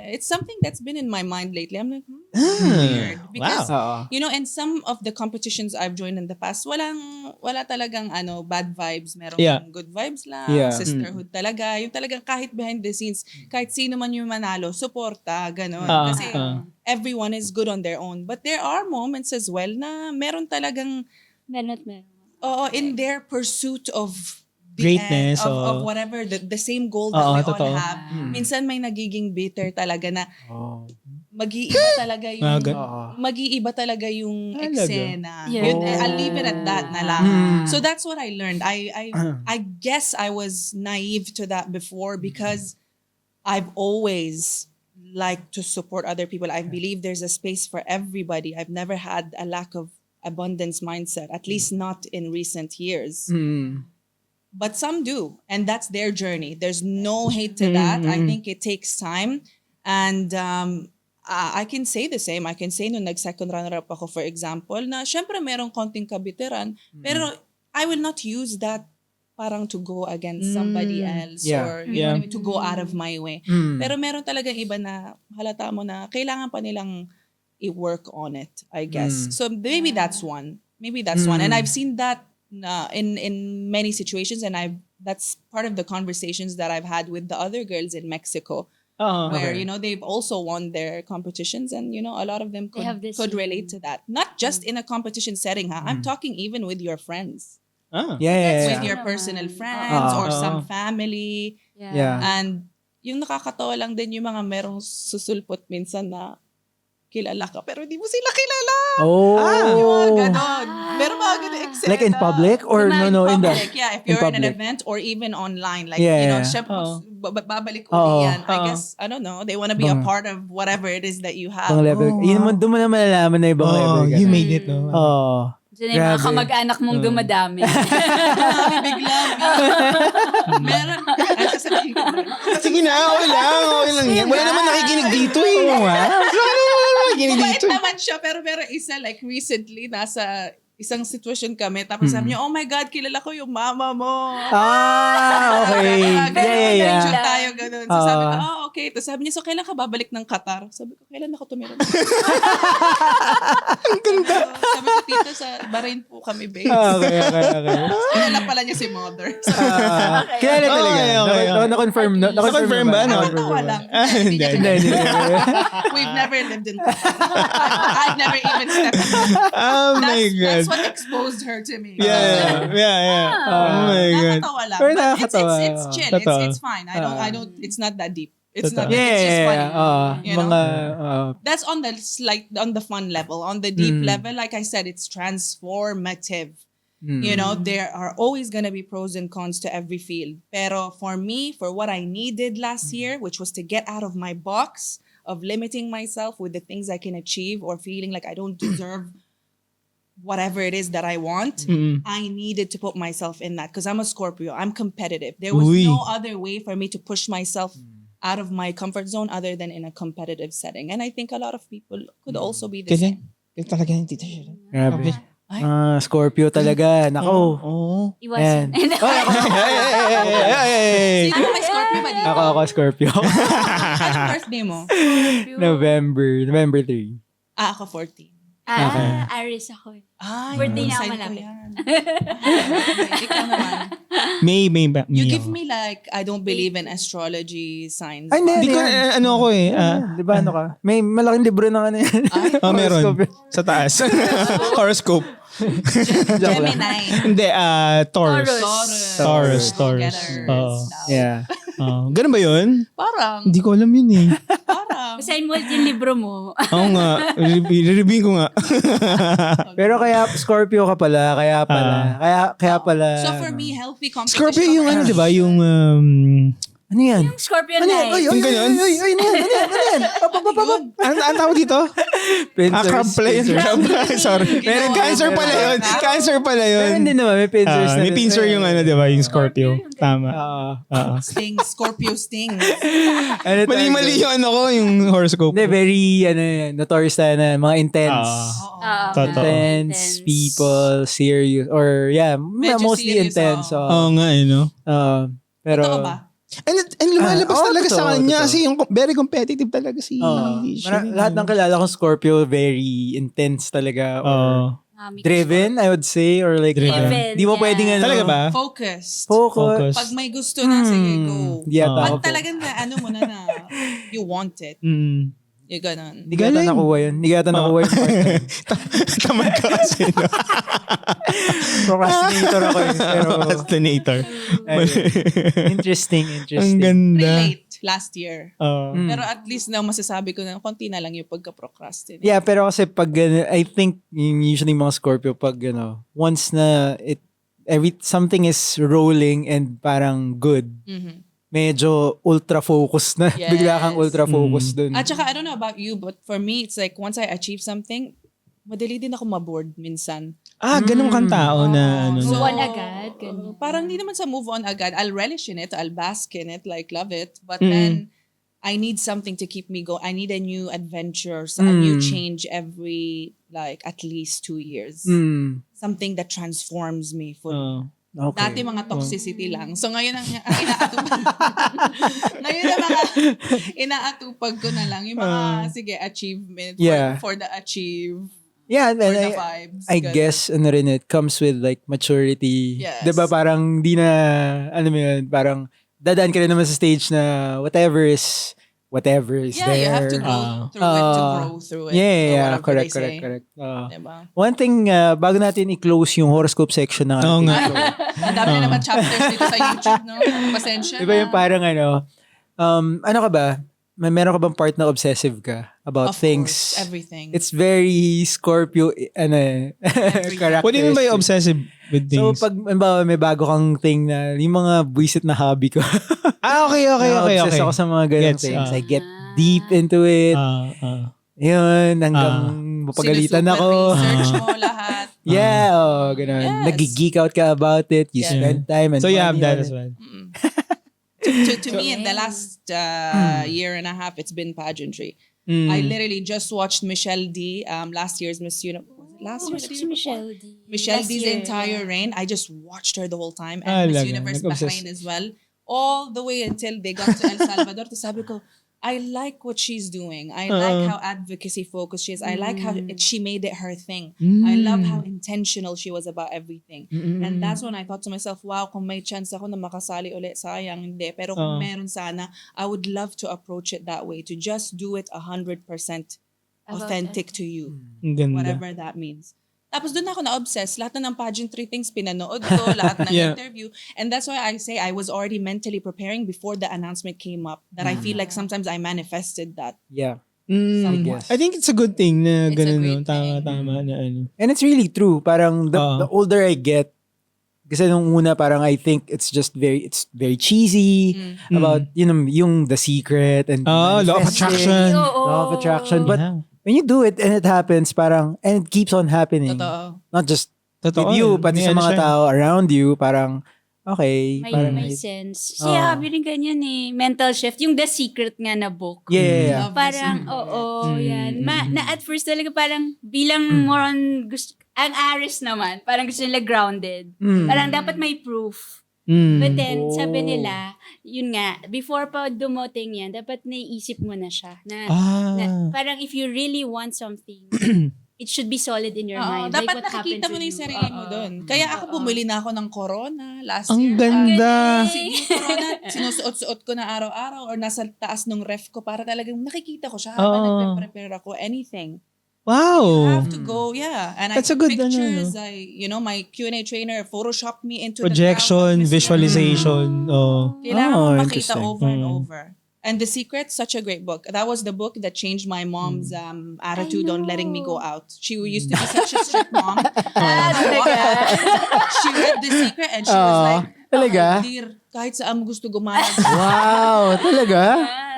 it's something that's been in my mind lately. I'm like, weird. Because, in some of the competitions I've joined in the past, wala talagang bad vibes. Merong good vibes lang, sisterhood talaga. Yung talagang kahit behind the scenes, kahit sino man yung manalo, suporta, gano'n. Kasi everyone is good on their own. But there are moments as well na meron talagang Meron. in their pursuit of the Greatness, end, of whatever, the same goal that we all have. Minsan may nagiging bitter talaga na mag-iiba talaga yung eksena. Yeah. I'll leave it at that na lang. So that's what I learned. I guess I was naive to that before because I've always liked to support other people. I believe there's a space for everybody. I've never had a lack of abundance mindset, at least not in recent years. But some do, and that's their journey. There's no hate to that. I think it takes time. And I can say the same. I can say nung nag-second runner-up ako, for example, na syempre merong konting kabitiran, pero I will not use that parang to go against somebody else or you know what I mean, to go out of my way. Pero meron talagang iba na halata mo na kailangan pa nilang i-work on it, I guess. So maybe that's one. And I've seen that in many situations, and that's part of the conversations that I've had with the other girls in Mexico. Where they've also won their competitions, and a lot of them could relate to that. Not just in a competition setting, I'm talking even with your friends. With your personal friends or some family. Yeah. And yung nakakatawa lang din yung mga merong susulpot minsan na kilala ka pero hindi mo sila kilala. Yung mga ganon. Meron mga ganon eksena. Like in public or no in the public, if you're in an event or even online, like syempre babalik uli yan. I guess I don't know, they want to be a part of whatever it is that you have. Level. Doon mo na malalaman na ibang level. You made it, no? Diyan yung mga kamag-anak mong dumadami. Bigla. Meron, Sige na, okay lang yan. Wala naman nakikinig dito eh. Wala naman nakikinig dito. Mabait naman siya, pero isa like recently, nasa isang sitwasyon kami, tapos sabi niya, oh my God, kilala ko yung mama mo. Okay. Yeah. Tayo ganun. So sabi ko, okay. Tapos sabi niya, so kailan ka babalik ng Qatar? Sabi ko, kailan ako tumira? Ang ganda. Sabi ko, Tita, sa Bahrain po kami based. Okay. Kilala pala niya si mother. So, Kilala talaga. Okay. Na-confirm ba? nakatawa lang. Hindi. We've never lived in Qatar. I've never even stepped in Qatar. Oh my God. That's what exposed her to me. Yeah. Oh my God. Nakakatawa lang. Pero But nakakatawa. it's chill. It's fine. I don't, it's not that deep. It's Totoo. not, it's just funny. You know? Mga, That's on the fun level. On the deep level, like I said, it's transformative. You know, there are always going to be pros and cons to every field. Pero for me, for what I needed last year, which was to get out of my box of limiting myself with the things I can achieve or feeling like I don't deserve whatever it is that I want, I needed to put myself in that because I'm a Scorpio. I'm competitive. There was no other way for me to push myself out of my comfort zone other than in a competitive setting. And I think a lot of people could also be the same. Kaya talaga yung Tita Shereen. grabe. Scorpio talaga. Nako. Iwasan. Sino ba may Scorpio ba dito? Ako Scorpio. Anong birthday mo? November 3. Ako 14. Aris ako. Birthday niya ako sign ko malapit. yan. Ikaw naman. May You give ako. me like, I don't believe in astrology signs. Ay, Hindi ko, ano ako eh. Di ba ano ka? May malaking libro na yan. Meron. Horoscope. Sa taas. Horoscope. Gemini. Hindi, Taurus. Taurus. Getters. Yeah. Ganun ba yun? Parang. Hindi ko alam yun eh. Parang. Basahin mo yung libro mo. Oo nga. I-review ko nga. Pero kaya Scorpio ka pala. Kaya pala. So for me, healthy competition. Scorpio yung ano, di ba? Yung, Ano yan? Yung Scorpio Ano yan? night. Yung ganun? Ano yan? Ang tawag dito? Crab pala yun. Sorry. Pero cancer pala yun. Cancer pala Pero yun. hindi naman. May pincers na. May pincer yung ano, di ba? Yung Scorpio. Tama. Sting, Scorpio sting. Mali-mali yung ano ko, yung horoscope. Hindi, very, notorious na mga intense. Totoo. Intense people, serious, or Medyo mostly serious, intense. Oo nga eh, no? Pero, Totoo ba? And lumalabas talaga totoo, sa kanya totoo. kasi yung very competitive talaga si Shereen. lahat ng kilala kong Scorpio, very intense talaga. Or driven, I would say. Or like, Driven, di mo pwedeng ano. Talaga ba? Focused. Focus. Pag may gusto na, sige, go. Yeah, Pag ako. talagang na, ano mo na you want it. Yung ganun. Hindi ka yata nakuha yun. Hindi ka yata nakuha yung part. Tamad ka kasi. No? Procrastinator ako yun. Pero, Procrastinator. interesting. Ang ganda. Relate last year. Pero at least now masasabi ko na konti na lang yung pagka-procrastinate. Yeah, pero kasi pag, I think, usually mga Scorpio, pag, once na something is rolling and parang good, medyo ultra-focus na. Yes. Bigla kang ultra-focus dun. At saka, I don't know about you, but for me, it's like once I achieve something, madali din ako maboard minsan. Ganun kang tao na ano. So, Move on agad. Ganun. Parang hindi naman sa move on agad. I'll relish in it. I'll bask in it. Like, love it. But then, I need something to keep me going. I need a new adventure, a new change every, like, at least 2 years. Something that transforms me fully. Okay. Dati mga toxicity lang. So ngayon ang inaatupag. Ngayon ang mga inaatupag ko na lang. Yung mga, sige, achievement. For the achieve. Yeah, and For the vibes. I ganun. guess, it comes with like maturity. Yes. Diba parang di na, parang dadaan ka rin naman sa stage na whatever is Yeah, there. you have to go through it to grow through it. Yeah, So correct. Diba? One thing, bago natin i-close yung horoscope section ng Oo nga. Ang dami na naman chapters dito sa YouTube, no? Pasensya Diba yung parang ano ka ba? Meron ka bang part na obsessive ka about Of things? course, everything. It's very Scorpio, characteristic. What do you mean by obsessive with things? So pag may bago kang thing na, yung mga buwisit na hobby ko. Okay. Obsessed ako sa mga ganun Gets, things. I get deep into it. Yun, hanggang mapagalitan ako. Research mo lahat. Yeah, ganun. Yes. Nag-geek out ka about it. You spend time and So you have money that on as it. well. To me, in the last year and a half, it's been pageantry. I literally just watched Michelle D. Last year's Miss Universe. Last year, Si Michelle D. Michelle Last D's year, entire yeah. reign. I just watched her the whole time. And Miss Talaga, Universe-Bahrain as well. All the way until they got to El Salvador. Tapos sabi ko, I like what she's doing. I like how advocacy focused she is. I like how she made it her thing. I love how intentional she was about everything. And that's when I thought to myself, wow, kung may chance ako na makasali ulit, sayang, hindi. Pero kung meron sana, I would love to approach it that way. To just do it 100% authentic to you. Ang ganda. Whatever that means. Tapos doon ako na-obsess. Lahat na ng pageantry things, pinanood ko, lahat ng interview. And that's why I say I was already mentally preparing before the announcement came up. That I feel like sometimes I manifested that. Yeah. Somewhat. I think it's a good thing na It's a ganun, great no? thing. Tama na ano. And it's really true. Parang the older I get, kasi nung una parang I think it's very cheesy about, yung The Secret and Law of manifesting, attraction. Law of attraction. But when you do it and it happens, parang, and it keeps on happening. Totoo. Not just Totoo. with you, pati May sa ano mga siya. tao around you, parang, okay. parang, May sense. Siya, rin ganyan eh. Mental shift. Yung The Secret nga na book. Yeah. Love Parang, yan. Na at first talaga parang bilang more on, ang Aris naman, parang gusto nila grounded. Parang dapat may proof. But then, sabi nila, yun nga, before pa dumoting yan, dapat naiisip mo na siya. Na parang if you really want something, it should be solid in your mind. Dapat what nakikita happened mo na to yung you. sarili mo doon. Kaya ako bumili na ako ng Corona last Ang year. ganda. Kasi yung Corona, sinusuot-suot ko na araw-araw or nasa taas ng ref ko para talagang nakikita ko siya habang nagpe-prepare ako. Anything. Wow. You have to go, yeah. And That's I a took good, pictures. My Q&A trainer photoshopped me into Projection, the crowd. visualization. Kailangan mo makita interesting. over and over. And The Secret, such a great book. That was the book that changed my mom's attitude on letting me go out. She used to be such a strict mom. She read The Secret and she was like, talaga? Dear, kahit saan mo gusto gumana. Wow, talaga?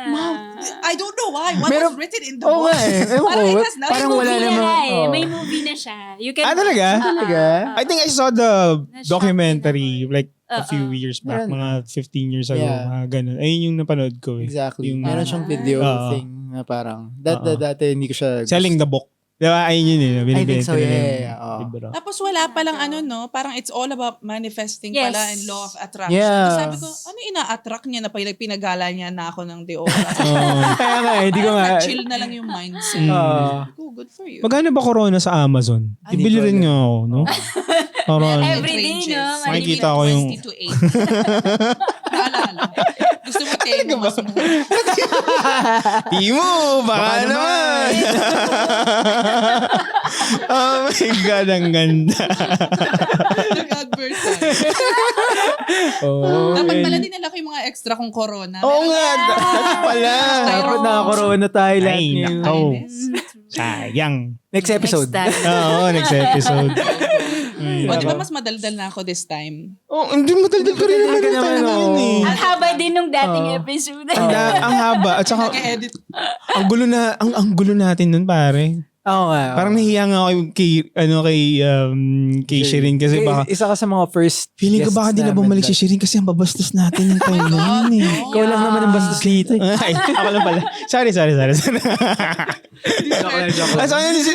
Mom, I don't know why. What was written in the Oo book? nga eh. Ewan Parang ko, it has nothing parang to wala do Movie with namang- na nga eh. oh. May movie na siya. You can Talaga? Talaga? I think I saw the Na-shock documentary din ako like a few years back, Meron. mga 15 years ago, Yeah. mga ganun. Ayun yung napanood ko eh. Exactly. Yung, Meron siyang video Oo. thing na parang, dati hindi ko siya... Selling the book. Diba? Ayun yun eh. I think so, Binibenta nila yung yeah. Oo. libro. Tapos wala palang parang it's all about manifesting Yes. pala and law of attraction. Yeah. Tapos sabi ko, ano ina-attract niya na pinagala niya na ako ng Deora? Kaya nga, hindi ko nga... Chill na lang yung mindset. Sabi ko, good for you. Magkano ba Corona sa Amazon? Hindi Ibili ko rin alam. nga ako, no? Parang, It Every day, ranges. no? Makikita ko yung- 20 to 80. Naalala. Gusto mo tayo mas mo. Timo, baka naman. Oh my God, ang ganda. Nag-advertise. Oh, Dapat okay. pala dinala ko yung mga extra kong Corona. Oo nga, dapat pala. Dapat nakakorona tayo lahat Ay, ngayon. nakaw. Sayang. Next episode. Next time. Oo, next episode. O, di ba mas madaldal na ako this time? Oh, hindi mataldal ko rin naman yung time na yun eh. Ang haba din nung dating episode. Ang haba. At saka, Nag-edit. ang gulo natin nun, pare. Oo nga. Parang nahiya nga ako kay Shereen kasi baka, Isa ka sa mga first feeling ko baka di na guests bumalik namin si Shereen kasi ang babastos natin ng time na yun eh. Ikaw lang naman ang bastos dito. Ay, ako lang pala. Sorry. So,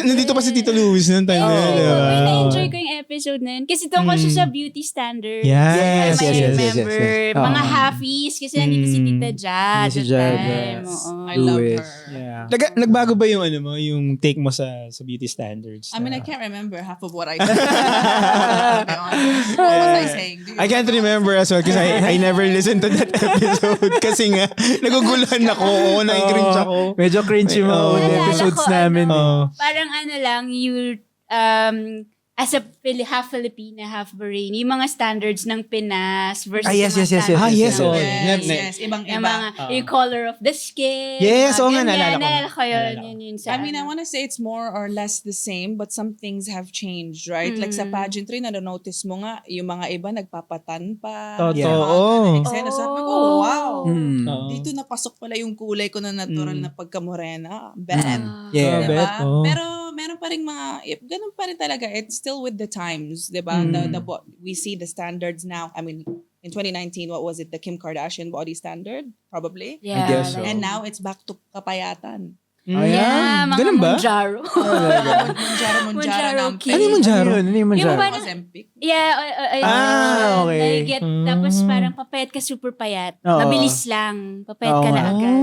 nandito pa si Tito Luis noong time na yun. di ba? Uy, na-enjoy ko yung episode na yun. Kasi tungkol siya sa beauty standards. Yes, I yes, remember. yes. Mga halfies. Kasi nandito si Tita Jad. Si that Jad, time. yes. Oo. I love Louis. her. Yeah. Nagbago ba yung yung take mo sa beauty standards? I mean, I can't remember half of what I said. To be honest. What was I saying? Do you I can't remember as well because I never listened to that episode kasi nga naguguluhan ako. Oo, na-cringe ako. Medyo cringe yung mga Oo. old episodes Naalala ko, namin. Oo. Parang lang, as a half Filipina, half Bahraini, yung mga standards ng Pinas versus Ah, yes, yung mga yes, yes, standards yes, ng oh. Yes, Net- yes. Ibang-iba. yung mga, yung color of the skin. Yes, mga oo nga, ganyan. naalala ko. Naalala ko yun. Naalala ko. Yun sa I mean, I want to say it's more or less the same, but some things have changed, right? Like sa pageantry, na-notice mo nga, yung mga iba nagpapatan pa. Totoo. Eksena, sabi ko, wow. Hmm. Oo. Dito napasok pala yung kulay ko na natural na pagkamorena. Bad. Yeah. Diba? Bet, oo. Pero meron pa rin ganun pa rin talaga. It's still with the times, diba? We see the standards now. I mean, in 2019, what was it? The Kim Kardashian body standard, probably. Yeah, guess so. And now it's back to kapayatan. Yeah, mga Ganun ba? Monjaro. Monjaro ng King. Ano yung Monjaro? Ano yung Yung Monjaro? parang- Ozempic. Yeah, okay. I get, tapos parang papayat ka super payat. Oo. Mabilis lang. Papayat Oo ka na nga. agad.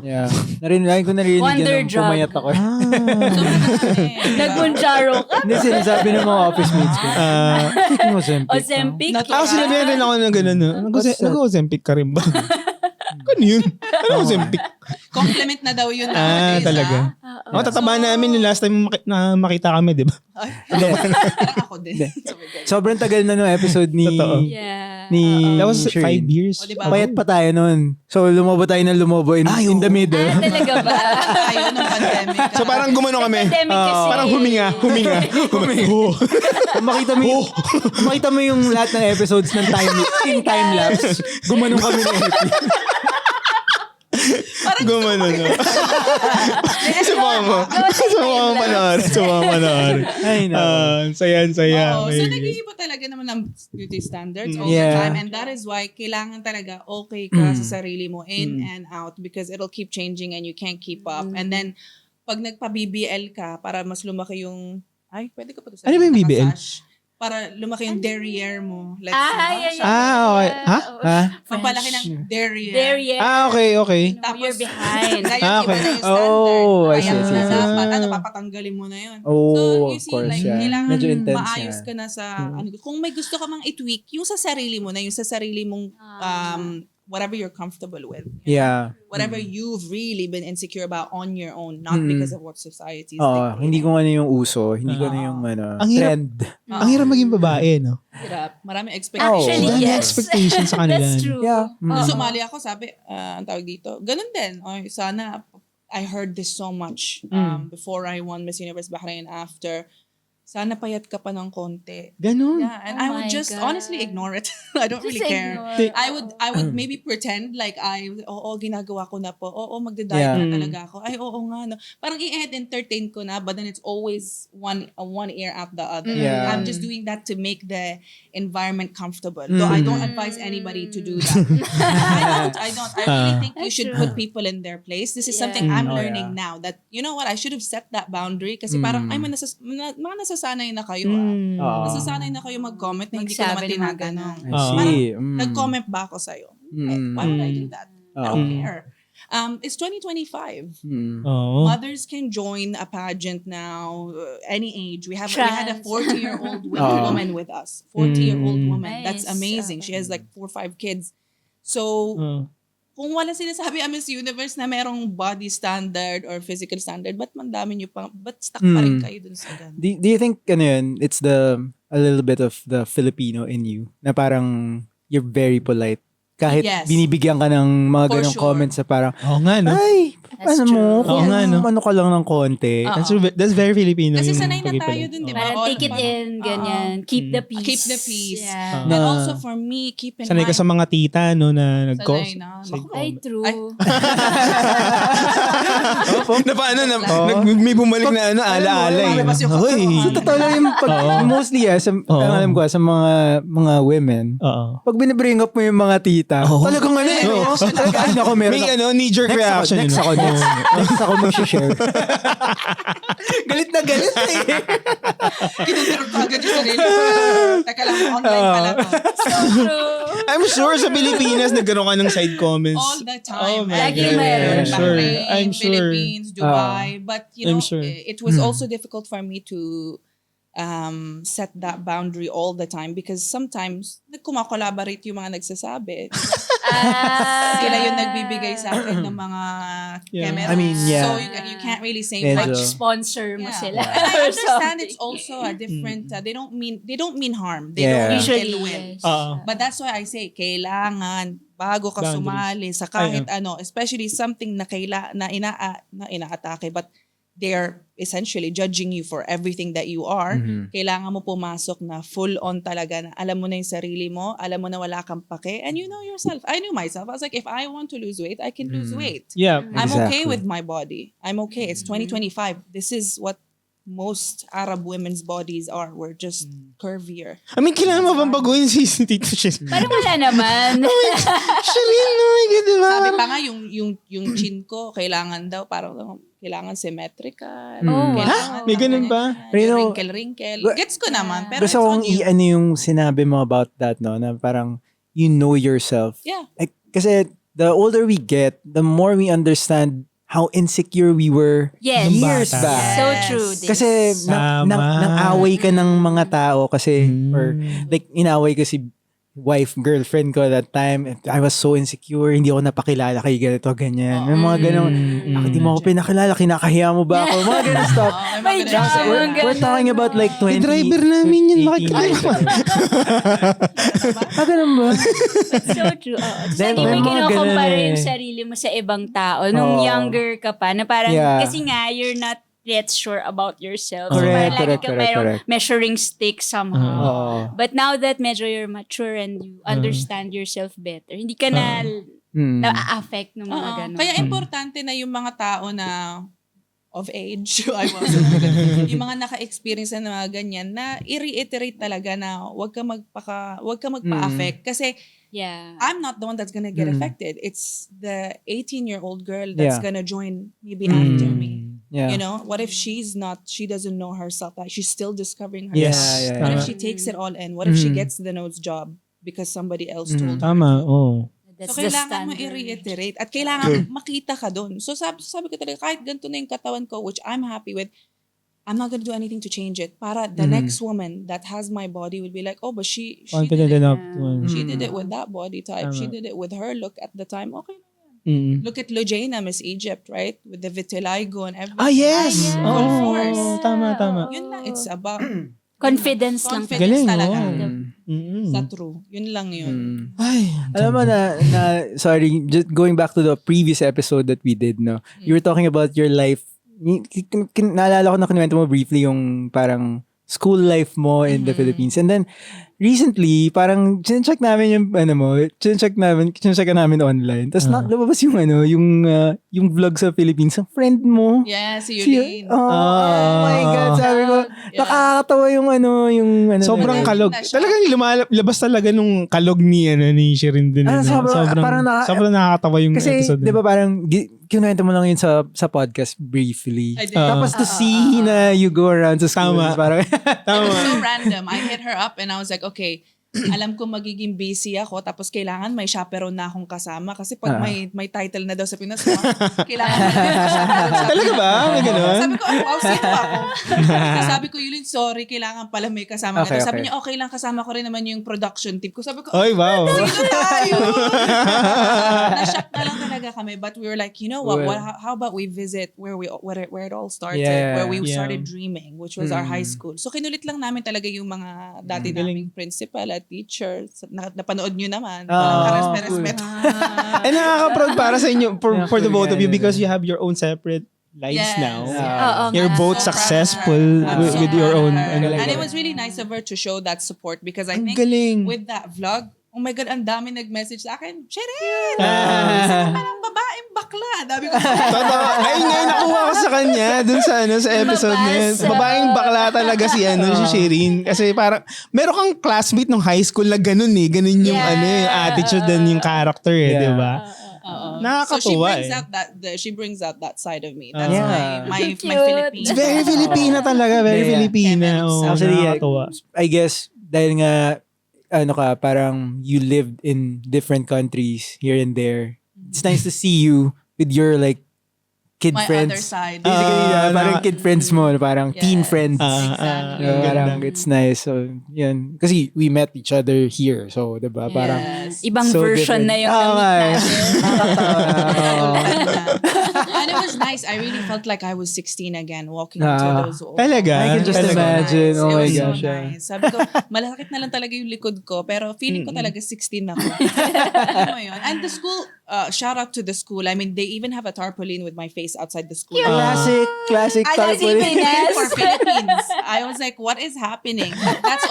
Yeah. Lagi ko narinig Wonder yan nung drug. pumayat ako. Nag-Monjaro ka? Hindi, sinasabi ng mga office mates ko. Taking Ozempic. Ozempic? Sinabihan rin ako ng gano'n. Nag-Ozempic ka rin ba? Ano yun? Ano Ozempic? Compliment na daw yun nowadays. Talaga? Tataba namin yung last time na makita kami, di ba? Parang ako din. Sobrang tagal na nung episode ni... Totoo. Yeah. Ni That was 5 Shereen. years. O, diba? Payat pa tayo nun. So, lumobo tayo ng lumobo in the middle. Talaga ba? Ayun ng pandemic. So parang gumano kami. Pandemic kasi. Parang huminga. Oh. Kung makita mo yung lahat ng episodes ng time-lapse, gumanong kami na Gumano na. Sumama panahon. Ay, no. Saya. Oo, so nag-iiba talaga naman ng beauty standards all the Yeah. time, and that is why kailangan talaga okay ka sa sarili mo in and out, because it'll keep changing and you can't keep up. And then pag nagpa-BBL ka para mas lumaki yung pwede ka pa to Ano ba yung BBL? Para lumaki yung derriere mo. Let's Yeah. Okay. Ha? Pagpalaki ng derriere. There, yeah. Okay. Tapos, You're behind. Ngayon, Ah, iba okay. na yung standard. Oh, I Kaya see. dapat, papatanggalin mo na yun. Oh, So, you of see, course, like, yeah. kailangan Medyo intense maayos yan. ka na sa, kung may gusto ka mang i-tweak, yung sa sarili mo na, yung sa sarili mong, whatever you're comfortable with. Yeah. Whatever you've really been insecure about on your own, not because of what society is Oo, dictating. hindi ko ano yung uso, hindi ko ano yung Ang hirap- trend. Ang hirap maging babae, no? Hirap. Maraming expectations. Actually, Dami yes. expectations sa kanila. That's true. Yeah. Nung sumali ako, sabi, ang tawag dito, ganun din. Ay, sana, I heard this so much before I won Miss Universe-Bahrain, after, sana payat ka pa ng konti. Ganun. Yeah, and Oh I would my just God. honestly ignore it. I don't really Just care. ignore. I would maybe pretend like ginagawa ko na po. magda-diet Yeah. na talaga ako. Ay, oo nga, no. Parang i-entertain ko na, but then it's always one ear out the other. Yeah. I'm just doing that to make the environment comfortable. Though I don't advise anybody to do that. I don't. I really think you That's should true. put people in their place. This is Yeah. something I'm Oh, learning yeah. now, that, you know what, I should have set that boundary kasi parang, ay, mga nasasanay na kayo. Oo. Nasasanay na kayo mag-comment na hindi ko naman Magsabi ng mga tinatanong. I see. Nag-comment ba ako sa'yo? Why would I do that? I don't care. It's 2025. Oo. Mothers can join a pageant now, any age. We had a Trans. 40-year-old woman with us. 40-year-old woman. That's Nice. amazing. She has like 4 or 5 kids. So, kung wala sinasabi ang Miss Universe na merong body standard or physical standard, ba't stuck pa rin kayo dun sa ganun? Do you think ano yun, it's a little bit of the Filipino in you na parang you're very polite kahit Yes. binibigyan ka ng mga For ganong sure. comments na parang Oo nga, no? ay, That's ano mo, true. kung Oo nga, no? ano ka lang ng konti. That's very Filipino. Kasi yung sanay na tayo pagpipili. dun, di ba? Parang take it in, ganyan. Keep the peace. Keep the peace. Yeah. And also for me, keep in Sanay ka sa mga tita, no, na Sanay na. Ay, true. na paano, may bumalik na alaala eh. Lalabas yung Hoy. katotohanan. So, totoo lang yung mostly ang alam ko sa mga women, Oo. pag binibring up mo yung mga tita, talagang ano eh. Oo. Ay, nako, meron May ako. knee-jerk reaction. Next ako. Next ako mag-share. Galit na galit eh. Kinuntirot ko agad yung sarili. Teka lang, online pala to. True. I'm sure sa Pilipinas nagkaroon ka ng side comments. All the time. Oh my Lagi God. meron. I'm sure. Bahrain, I'm sure. Philippines, Dubai. But, you know, I'm sure. it was also difficult for me to set that boundary all the time, because sometimes nagkumakolaborate yung mga nagsasabi. Sila yung nagbibigay sa akin ng mga Yeah. cameras. I mean, yeah. So you can't really say Medyo. much. Sponsor mo Yeah. sila. And I or understand something. it's also a different, they don't mean harm. They Yeah. don't mean Usually, ill will. yes. But that's why I say, kailangan, bago ka Boundaries. sumali sa kahit ano, especially something na inaatake, but they're essentially judging you for everything that you are, kailangan mo pumasok na full on talaga, na alam mo na yung sarili mo, alam mo na wala kang pake, and you know yourself. I knew myself. I was like, if I want to lose weight, I can lose weight. Yeah. I'm okay Exactly. with my body. I'm okay. It's 2025. This is what most Arab women's bodies are. We're just curvier. I mean, kailangan mo bang baguhin si Tita Shereen? Parang wala naman. Shereen, no, di ba? Sabi pa nga, yung chin ko, kailangan daw, parang kailangan symmetrical. Oh, Kailangan wow. May ganun ba? Pero, you know, wrinkle. Gets ko naman. Pero gusto it's kong on you. ano yung sinabi mo about that, no? Na parang you know yourself. Yeah. Like, kasi the older we get, the more we understand how insecure we were Yes. years Bata. back. So true. This. Kasi nang-away ka ng mga tao kasi or like inaway ko si girlfriend ko that time. I was so insecure, hindi ako napakilala kay ganito, ganyan. May mga ganun, bakit di mo ako pinakilala, kinakahiya mo ba ako? Mga ganun stuff. May drama. We're talking about like 20. driver namin yun, 18 years ago. Ganun ba? That's so true. Oo. Tapos Then, hindi mo may mga kinukumpara ganun yung eh. sarili mo sa ibang tao. Nung Oo. younger ka pa, na parang, Yeah. kasi nga, you're not yet sure about yourself. Correct, so parang lagi correct, ka correct, mayroong correct. measuring stick somehow. Oo. But now that medyo you're mature and you understand yourself better, hindi ka na na-affect ng mga Oo. ganun. Kaya importante na yung mga tao na of age, yung mga naka-experience na mga ganyan, na i-reiterate talaga na wag ka magpa-affect. Kasi Yeah. I'm not the one that's gonna get affected. It's the 18-year-old girl that's gonna join maybe after me. Yeah. You know, what if she doesn't know herself, that she's still discovering Yes. herself. What if she takes it all in? What if she gets the nose job because somebody else told her? Tama, oh. That's So, the kailangan mo standard. i-reiterate at kailangan makita ka dun. So, sabi ko talaga, kahit ganito na yung katawan ko, which I'm happy with, I'm not gonna do anything to change it. Para the next woman that has my body will be like, oh, but she Confident did it. enough. She did it with that body type. She did it with her look at the time. Okay na yan. Mm. Look at Lojana, Miss Egypt, right? With the vitiligo and everything. Ah, yes! Ah, yes. Oo, Full force. tama. Yun lang, it's about Confidence lang. Galing, talaga. Mm. Sa true. Yun lang yun. Ay, Alam mo sorry, just going back to the previous episode that we did, no? You were talking about your life. Naalala ko na kinuwento mo briefly yung parang school life mo in the Philippines. And then, recently, parang chinecheck namin yung, chinecheck namin online. Tapos lumabas yung, yung vlog sa Philippines. Ang friend mo. Yeah, si Yulin. Oh my God. Sabi ko, nakakatawa yung sobrang kalog. Talagang lumalabas talaga nung kalog ni Shereen din. parang sobrang nakakatawa yung kasi, episode. di ba parang, kinuwento mo lang yun sa podcast briefly. I did. Tapos to see na you go around sa school. Tama. Parang, It was so random. I hit her up and I was like, okay, alam ko magiging busy ako, tapos kailangan may chaperone na akong kasama kasi pag may title na daw sa Pinas, kailangan na chaperone sa Talaga ba? May ganun? Sabi ko, wow, sino ako? Kasi sabi ko, Yulin, sorry, kailangan pala may kasama Okay, ka. Sabi okay. niya, okay lang, kasama ko rin naman yung production team ko. Sabi ko, Ay, wow. dito tayo! Na-shock na lang talaga kami, but we were like, you know what, how about we visit where it all started, where we started dreaming, which was our high school. So kinulit lang namin talaga yung mga dati naming principal at teacher. Napanood nyo naman. Walang karespe-respeto. And nakaka-proud para sa inyo, for the both of you, because you have your own separate lives now. You're both So proud of successful her. I'm so with your proud of own. her. And it was really nice of her to show that support because I think galing. with that vlog, oh my God, ang dami nag-message sa akin, Shereen! Isa ka parang babaeng bakla. Dami ko Totoo. Ay, ngayon nakuha ko sa kanya dun sa episode na yun. Mabasa. Babaeng bakla talaga si Shereen. Kasi parang, meron kang classmate nung high school na ganun eh. Ganun yung yung attitude and yung character di ba? Nakakatuwa she brings out that side of me. That's Yeah. my Cute. Filipino. It's very Filipina talaga. Very Filipina. Oh, actually, nakakatuwa. I guess, dahil nga, parang you lived in different countries here and there. It's nice to see you with your like kid My friends. other side. Basically, parang kid friends mo, parang teen friends. Exactly. Parang it's nice. So, yun. Kasi we met each other here. So, diba? Parang, Yes. Ibang so version different. na yung na-meet natin. And it was nice. I really felt like I was 16 again walking into those old. Talaga? I can just Talaga. imagine. Nice. Oh It my was so gosh. Yeah. nice. Sabi ko, malakit na lang talaga yung likod ko, pero feeling ko talaga 16 ako. Alam mo yun? And the school, shout out to the school. I mean, they even have a tarpaulin with my face outside the school. Classic Ay, that's tarpaulin. even nice. For Philippines. I was like, what is happening? That's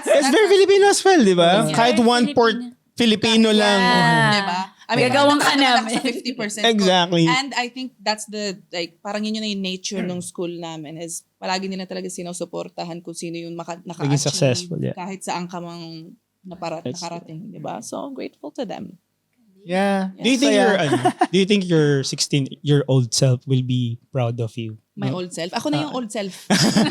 It's very Filipino as well, di ba? Yeah. Kahit one port Filipino lang. Yeah. Diba? I mean, Gagawin ka nakakatawa namin. sa 50% ko. Exactly. And I think that's the, like, parang yun yung nature ng school namin is palagi nila talaga sinusuportahan kung sino yung Naging successful, yeah. kahit saan ka mang nakarating, di ba? So, grateful to them. Yeah. Do you think your 16-year-old self will be proud of you? My old self. Ako na yung old self.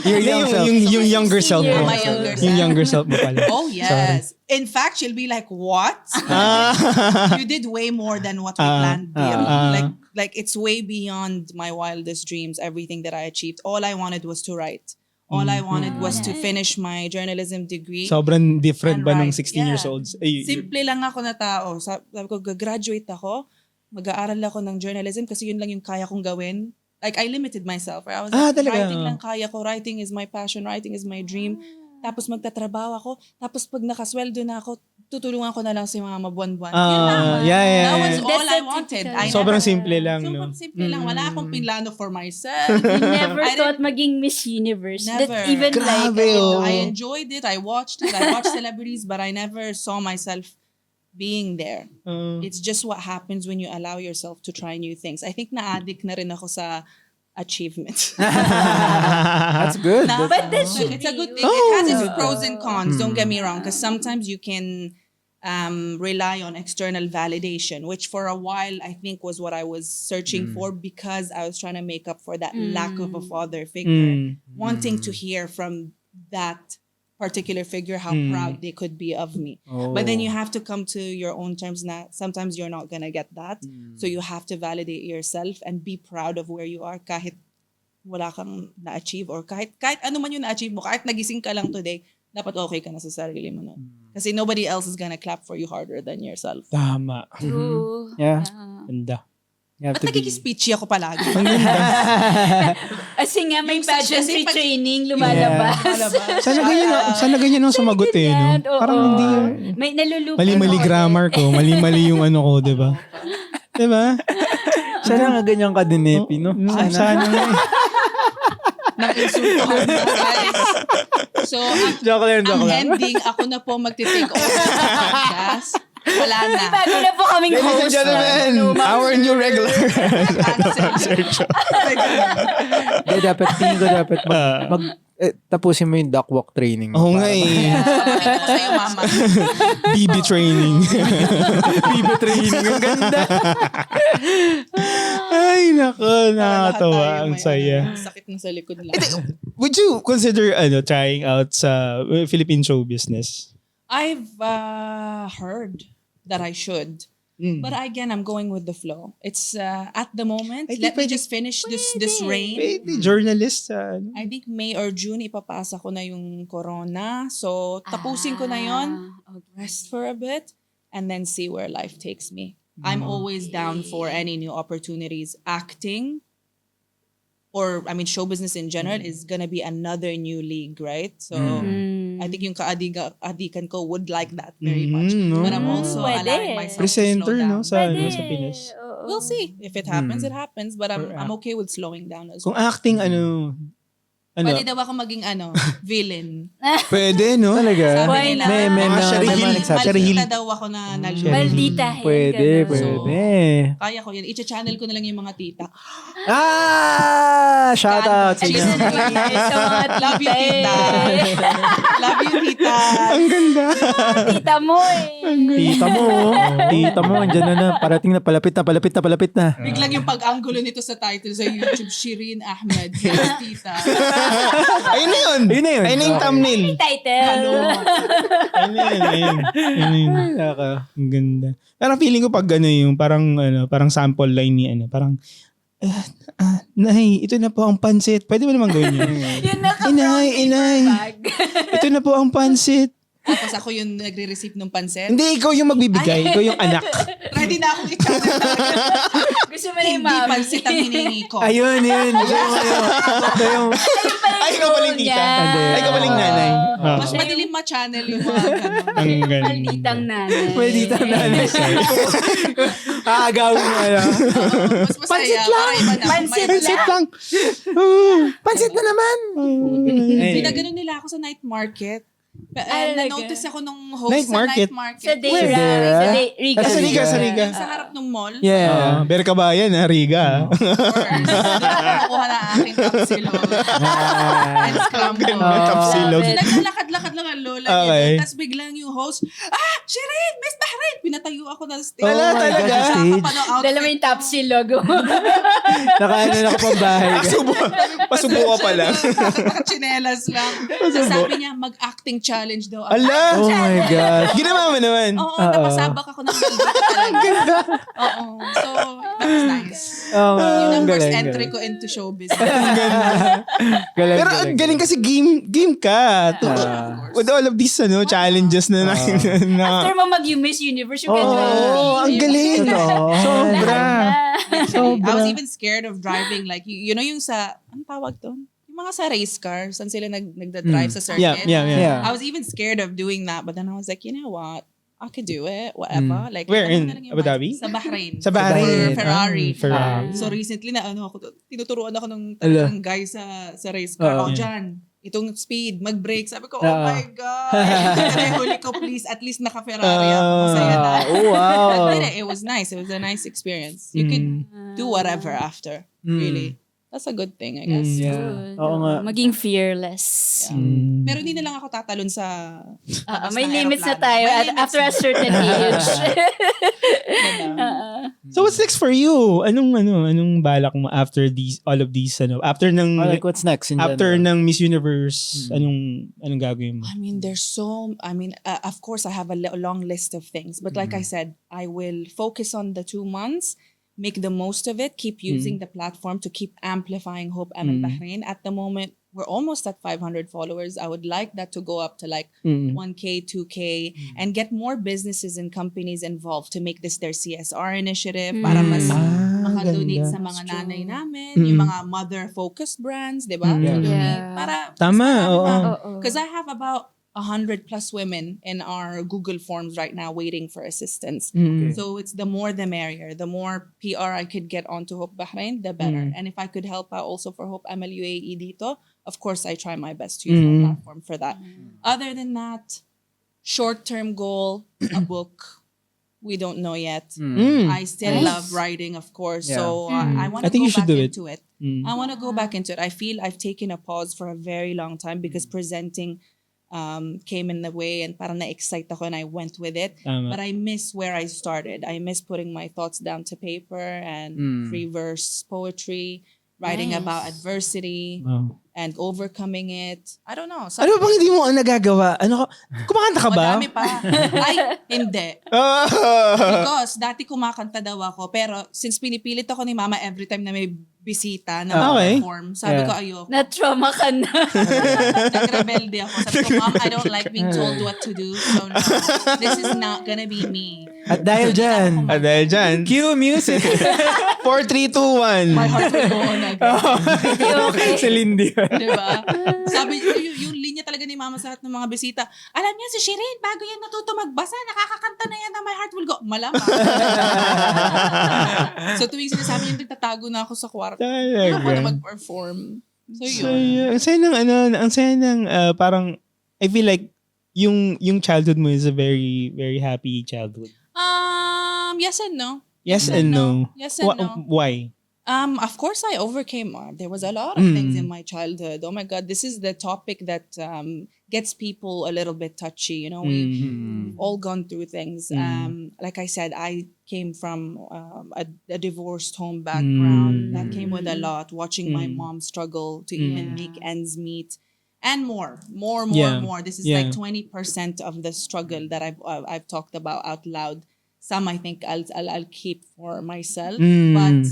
Your young self. Yung younger self mo. My younger Yung self. younger self mo pala. Oh, yes. In fact, she'll be like, what? You did way more than what we planned. Like it's way beyond my wildest dreams, everything that I achieved. All I wanted was to write. All I wanted was to finish my journalism degree. Sobrang different And ba nung right, 16 years old? Simple lang ako na tao. Sabi ko, graduate ako, mag-aaral ako ng journalism kasi yun lang yung kaya kong gawin. Like, I limited myself. I was like, talaga? writing lang kaya ko. Writing is my passion. Writing is my dream. Tapos magtatrabaho ako. Tapos pag nakasweldo na ako, tutulungan ko na lang sa mga mabuan-buan. Yun lang. That was all That's I a wanted. typical. Sobrang simple lang, no? Sobrang simple lang. Wala akong pinlano for myself. You never I thought maging Miss Universe. Never. That even Grabe, oh. I enjoyed it. I watched it. I watched celebrities, but I never saw myself being there. It's just what happens when you allow yourself to try new things. I think na-addict na rin ako sa achievement. That's good. But that should It's a be. good thing. It has its pros and cons. Don't get me wrong, because sometimes you can rely on external validation, which for a while I think was what I was searching for because I was trying to make up for that lack of a father figure, wanting to hear from that particular figure how proud they could be of me. But then you have to come to your own terms na sometimes you're not gonna get that. So you have to validate yourself and be proud of where you are kahit wala kang na-achieve or kahit ano man yung na-achieve mo, kahit nagising ka lang today, dapat okay ka na sa sarili mo na. Kasi nobody else is gonna clap for you harder than yourself. Tama. True. Yeah. Ganda. You have Ba't to be. nagkikispeechy ako palagi? Kasi nga may Yung pageantry kasi pag- training lumalabas. Sana ganyan ang sumagot eh, no? Oo. Parang hindi May nalulupa. mali-mali ako grammar ko, mali-mali yung ano ko, di ba? Di ba? Sana nga ganyan ka din, Epi, no? Sana nga. Nag-insultuhan na, guys. So, Joke lang. ang ending, ako na po magte-take over sa podcast. Wala na. eh. Bago na po kaming Ladies and host. gentlemen, our new regular. Tingin ko dapat tapusin mo yung duck walk training. Oo nga eh. Ito sa'yo, mama. BB training. BB training. Ang ganda. Ay, nako, nakakatawa. Lahat tayo Ang may, saya. sakit na sa likod lang. Would you consider trying out sa Philippine show business? I've heard that I should. But again, I'm going with the flow. It's at the moment, I think let me pwede- just finish this reign. Maybe journalist sa ano? I think May or June, ipapasa ko na yung corona. So, tapusin ko na yon, rest for a bit, and then see where life takes me. I'm always down for any new opportunities. Acting, or I mean, show business in general is gonna be another new league, right? So, I think yung kaadikan ko would like that very much. No? But I'm also Pwede. allowing myself to Presenter, slow down. no? Sa, ano, sa Pinas. Oo. We'll see. If it happens, it happens. But I'm okay with slowing down as Kung well. acting, Pwede daw ako maging villain. Pwede, no? Talaga? Sabi Why nila, not? May Mga mga Shereen. nagsasabi. Maldita daw ako na nalulung. Malditahin. Pwede, ganun. pwede. Kaya ko yan. I-channel ko na lang yung mga tita. Shout out. She's Ayun, sa mga Love you, tita. Love you, tita. Ang ganda. Tita mo eh. Tita mo. Tita mo. Andyan na. Parating na. Palapit na. Biglang yung pag-anggulo nito sa title sa YouTube, Shereen Ahmed. Yes, tita. Ayun na yun. Yun na yun. Ayun na yung thumbnail. Title. Ayun na yun. Ayun na yun. Ang ganda. Parang feeling ko pag parang sample line ni parang Nay, ito na po ang pansit. Pwede mo naman gawin yun. Yun Inay. Ito na po ang pansit. Tapos ako yung nagre-receive ng pansit. Hindi, ikaw yung magbibigay. Ikaw yung anak. Ready na akong i-channel. Gusto mo na yung Hindi mami. pansit ang hiningi ko. Ayun. Ito yung... Ay, ikaw paling tita. Ay, ikaw paling nanay. Mas madilim ma-channel yung mga ganun. Ang ganda. Malditang nanay. Pwede tang nanay. Aagawin mo. Mas masaya. Para iba na. Pansit lang. Pansit na naman. Pinagano nila ako sa night market. Na-notice ako nung host Night sa market. night market. Sa Deira. Deira? Sa Riga. Sa Riga, sa Riga. Sa harap ng mall. Yeah. Berkabayan, Riga. Of course. Doon ako nakuha na aking tapsilog. And scramble. Tapsilog. So, naglalakad-lakad lang ang lola Okay. niya. Tapos biglang yung host, Shereen, Miss Bahrain! Pinatayo ako ng stage. Wala my talaga. God, stage. Dala mo yung Tapsi logo. Nakaano na ko pang bahay. Pasubo ka pala. Chinelas lang. So sabi niya, mag-acting challenge daw. ako. Ala! Oh my God. Ginawa mo naman. Oo, napasabak ako ng balbot talaga. Oo. So, that was nice. Oh, Yun ang first galing, entry galing. ko into showbiz. Galing, Pero ang galing kasi game ka. With all of these challenges na After mo mag-Miss Universe, you can do anything. ang galing. Sobra. I was even scared of driving. Like, you know yung sa, anong tawag doon? Yung mga sa race car, saan sila nagda-drive sa circuit. Yeah. I was even scared of doing that, but then I was like, you know what? I could do it, whatever. Like, Where, in na lang yung Abu Dhabi? Sa Bahrain. Sa Bahrain. For Ferrari. Ferrari. So recently na tinuturuan ako ng talagang guy sa race car. Diyan, itong speed, mag-brake. Sabi ko, oh my God. Huli ko, please, at least naka-Ferrari ako. Masaya na. Oh, wow. But then, it was nice. It was a nice experience. You could do whatever after. Really. That's a good thing, I guess. Yeah. Oo nga. Maging fearless. Pero hindi na lang ako tatalon sa May ng limits na aeroplano. tayo May limits after a na. certain age. So what's next for you? Anong balak mo after all of these after ng Oh, like what's next in after general? ng Miss Universe, anong gagawin mo? I mean, of course, I have a long list of things. But like I said, I will focus on the 2 months, make the most of it, keep using the platform to keep amplifying Hope and Bahrain. At the moment, we're almost at 500 followers. I would like that to go up to like 1K, 2K, and get more businesses and companies involved to make this their CSR initiative para mas makadonate sa mga nanay namin, yung mga mother-focused brands, di ba? Yeah. Yeah. Para Tama, oo. because I have about 100 plus women in our Google Forms right now waiting for assistance. So it's the more the merrier. The more PR I could get onto Hope Bahrain, the better. And if I could help out also for Hope MLUAE dito, of course I try my best to use my platform for that. Other than that, short-term goal, a book. We don't know yet. I still love writing, of course. Yeah. So I want I to think go you should back do it. into it. I want to go back into it. I feel I've taken a pause for a very long time because presenting came in the way and parang na-excite ako and I went with it. Tama. But I miss where I started. I miss putting my thoughts down to paper and free verse poetry, writing about adversity and overcoming it. I don't know. Ano bang hindi mo nagagawa? Kumakanta ka ba? Madami pa. Ay, hindi. Because dati kumakanta daw ako, pero since pinipilit ako ni mama every time na may bisita na perform, sabi ko ayoko. Na-trauma ka na. Nagrebelde ako. Sabi ko, Mom, I don't like being told what to do. So no, this is not gonna be me. At dahil dyan, Dahil dyan. cue music. 4, 3, 2, 1. My heart will go on again. Si Lindy. Diba? Sabi, yung linya talaga ni mama sa lahat ng mga bisita, alam niya si Shereen, bago yan natuto magbasa, nakakakanta na yan na My Heart Will Go. Malamang. So tuwing sinasabi niya, nagtatago na ako sa kwarto. Ano ko na mag-perform. So yun. Ang saya ng ang saya ng parang I feel like yung childhood mo is a very very happy childhood. Yes and no. Yes and no. Yes and no. Why? Of course I overcame. There was a lot of things in my childhood. Oh my God, this is the topic that gets people a little bit touchy. You know, we've all gone through things. Like I said, I came from a divorced home background. That came with a lot. Watching my mom struggle to even make ends meet. And more. This is like 20% of the struggle that I've talked about out loud. Some I think I'll keep for myself. But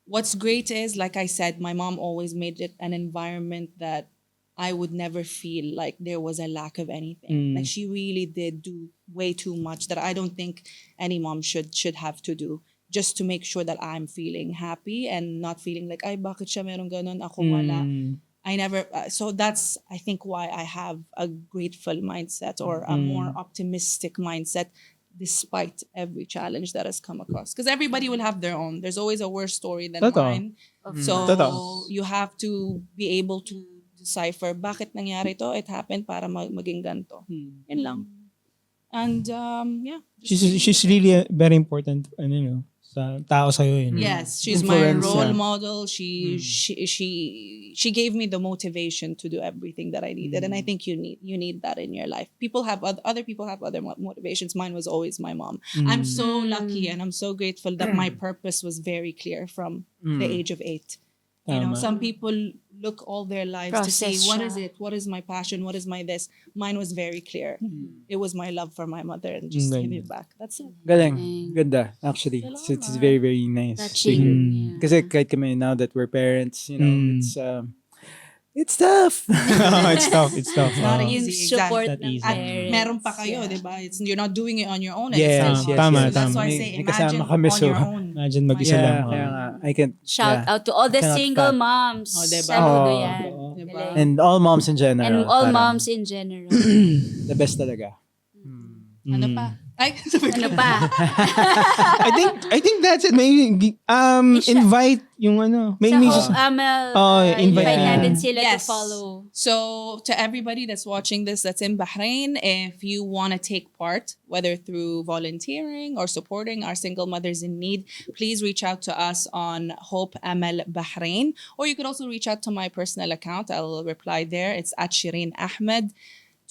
what's great is, like I said, my mom always made it an environment that I would never feel like there was a lack of anything. Like she really did do way too much that I don't think any mom should have to do, just to make sure that I'm feeling happy and not feeling like, ay, bakit siya meron ganun, ako wala. I never, so that's, I think, why I have a grateful mindset or a more optimistic mindset despite every challenge that has come across. Because everybody will have their own. There's always a worse story than mine. So you have to be able to decipher bakit nangyari to. It happened para maging ganito. Yun lang. And yeah. She's really a very important sa tao sa'yo yun. Yes, she's my Influence, role yeah. model. She gave me the motivation to do everything that I needed, and I think you need that in your life. Other people have other motivations. Mine was always my mom. I'm so lucky and I'm so grateful that my purpose was very clear from the age of 8. You know, Tama. some people look all their lives to see Process what siya. is it, what is my passion, what is my this. Mine was very clear. It was my love for my mother and just give it back. That's it. Galing. Ganda, actually. It's very, very nice. Touching. Yeah. Kasi kahit kami now that we're parents, it's tough. It's tough. Not Oh. easy. Yung Exactly. support Not ng easy. At parents. meron pa kayo, Yeah. di ba? You're not doing it on your own. Yes, It's tama, That's tama. why I say, May kasama imagine kami, on so- your own. Imagine mag-isa Yeah, lang. kaya nga. I can, Shout yeah. out to all the Cannot single stop. moms. Oh, diba? Saludo Oh. yan. Diba? Galing. And all moms in general. And all parang moms in general. The best talaga. Ano pa? Ay, Ano pa? I think that's it. Maybe invite yung maybe Sa Hope Amel, invite invite na. natin sila to Yes. follow. So to everybody that's watching this that's in Bahrain, if you want to take part, whether through volunteering or supporting our single mothers in need, please reach out to us on Hope Amel Bahrain, or you could also reach out to my personal account. I'll reply there. It's at Shereen Ahmed.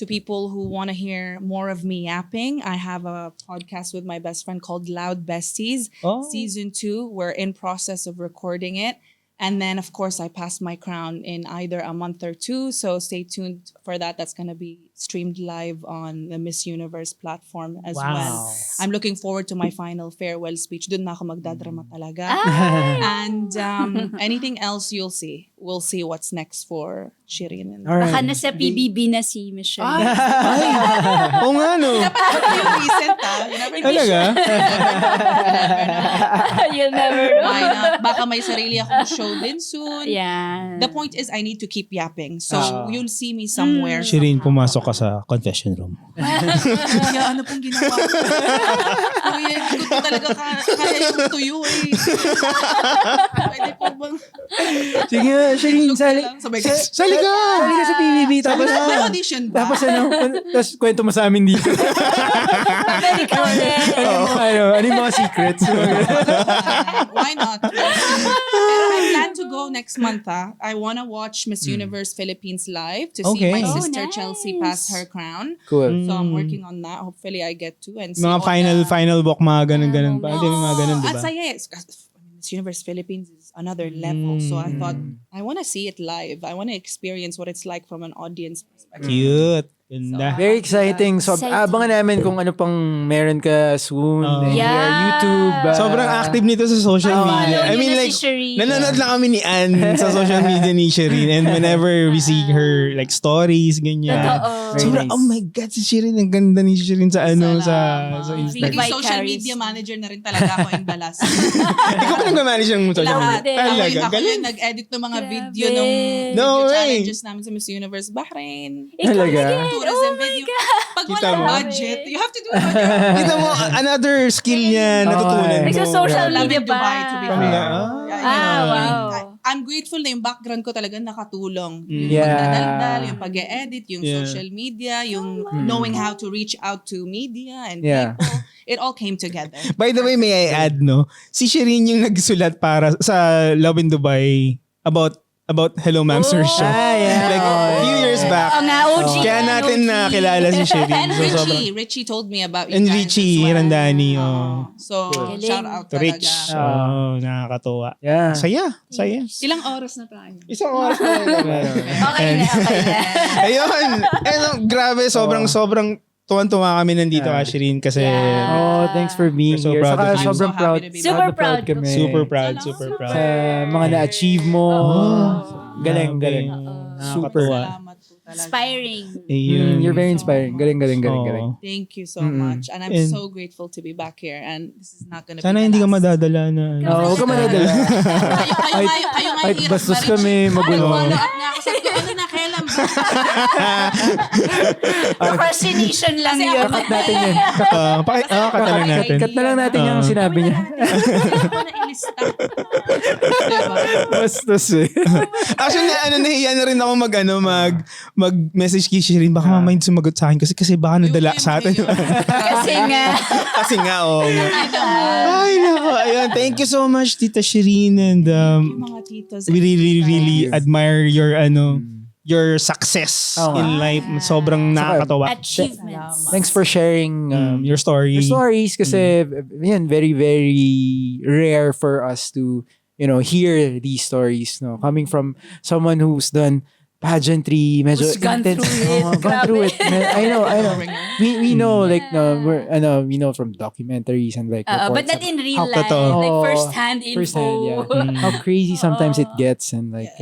To people who want to hear more of me yapping, I have a podcast with my best friend called Loud Besties. Oh. Season 2, we're in process of recording it. And then, of course, I passed my crown in either a month or 2. So stay tuned for that. That's going to be streamed live on the Miss Universe platform as well. I'm looking forward to my final farewell speech. Doon na ako magdadrama talaga. And anything else you'll see. We'll see what's next for Shereen. And Baka nasa PBB na si Michelle. Oo nga, no? yung recent, you never know. Talaga? You'll never know. Why not? Baka may sarili akong show din soon. Yeah. The point is, I need to keep yapping. So, you'll see me somewhere. Shireen, pumasok ka sa confession room. Kuya, ano pong ginawa ko? Kuya, hindi ko talaga kaya yung tuyo eh. Pwede po bang... Sige nga, Shereen, sali. Sabay ka. Sali ka! Sali ka sa PBB. Tapos, May audition ba? tapos tapos kwento mo sa amin dito. Pabalik ka ulit. ano yung mga secrets? Why not? Pero I plan to go next month. I want to watch Miss Universe Philippines live to see Okay. my Oh, sister nice. Chelsea pass her crown. Cool. So I'm working on that. Hopefully I get to and see Mga all final walk, mga ganun pa. Hindi mga ganun, di At ba? saya. Miss Universe Philippines is another level. So I thought, I want to see it live. I want to experience what it's like from an audience perspective. Cute. Ganda. Very exciting. So, Exciting. abangan namin kung ano pang meron ka soon. And Yeah. your YouTube. Sobrang active nito sa social media. Follow I niyo mean, na like, si Shereen. nanonood lang kami ni Ann sa social media ni Shereen, and whenever we see her like stories, ganyan. Totoo. Very Sobrang, nice. oh my God, si Shereen, ang ganda ni Shereen sa sa Naging Instagram. social Vicarious. media manager na rin talaga ako in Balas. Ikaw pa nag-manage ng social Lahat. media. Ako Talaga, Ako galing. yung nag-edit ng mga Grabe. video ng No video way. challenges namin sa Miss Universe-Bahrain. Ikaw Talaga? again. Tourism Oh my video. God. Pag Kita walang mo? budget, you have to do it on your own. Kita mo, another skill niya natutunan mo. Nagsa-social Love media in Dubai, to be pa. fair. wow. I'm grateful na yung background ko talaga nakatulong. Yung Yeah. pagdadaldal, yung pag-edit, yung Yeah. social media, yung knowing how to reach out to media and Yeah. people. It all came together. By the way, may I add, no? Si Shereen yung nagsulat para sa Love in Dubai about Hello Ma'am Sir Show. yeah. Like, a few years back. Oo nga, OG. Kaya natin nakilala si Shereen. And So, sobrang- Richie told me about you And guys Richie as well. Randani. So, Galing. shout out To talaga. Rich. Oh, nakakatuwa. Yeah. Saya. Ilang oras na tayo? Isang oras na Okay na. Ayun. Grabe, sobrang tuwan-tuwa kami nandito ka, Shereen, kasi Yeah. Oh, thanks for being We're so here. proud Saka of you. sobrang I'm so proud. happy to be Super na proud. kami. super proud. Sa mga na-achieve mo. Galing. Super. Salamat po talaga. Inspiring. You're very inspiring. Galing. Oo. Thank you so much. And I'm so grateful to be back here. And this is not gonna Sana be the hindi ka last. madadala na. Huwag ka manadala. Kayo nga Kahit hirap bastos ba rin kami, siya? magulo. Follow up nga ako. Sabi ko, ano na, kailan ba? Procrastination lang yun. Cut natin yun. Katalang natin. Cut na lang natin yung sinabi niya. Ako na artista. Diba? Bastos eh. Actually, nahiya na rin ako mag-message kay Shereen. Baka mamaya hindi sumagot sa akin kasi baka nadala sa atin. Kasi nga. Kasi nga, Ay, nako. Ayun. Thank you so much, Tita Shereen. And Yung mga titos. we really admire your success in life. Sobrang nakakatawa. Achievements. Thanks for sharing Your story. your stories kasi yan, very, very rare for us to, hear these stories, no? Coming from someone who's done pageantry, medyo Who's gone intense. through it. Gone through it. I know. We know, like, Yeah. we know from documentaries and like But reports not of in real How life. totoo. Like Oh, first-hand info. firsthand, yeah. How crazy sometimes it gets and like,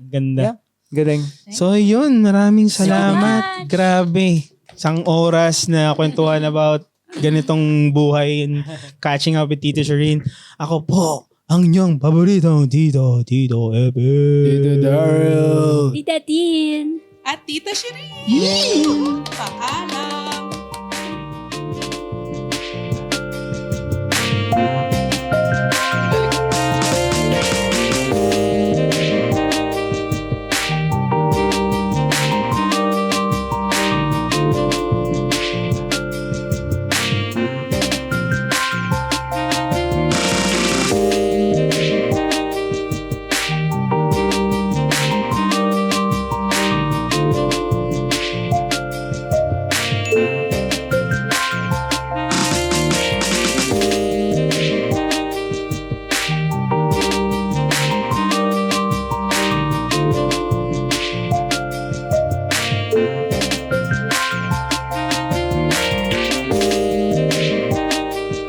Ganda. Yeah. galing. So yun, maraming So salamat. much. Grabe. Isang oras na kwentuhan about ganitong buhay and catching up with Tita Shereen. Ako po, ang inyong paboritong Tito Epic. Tito Daryl. Tita Tin. At Tita Shereen. Paalam.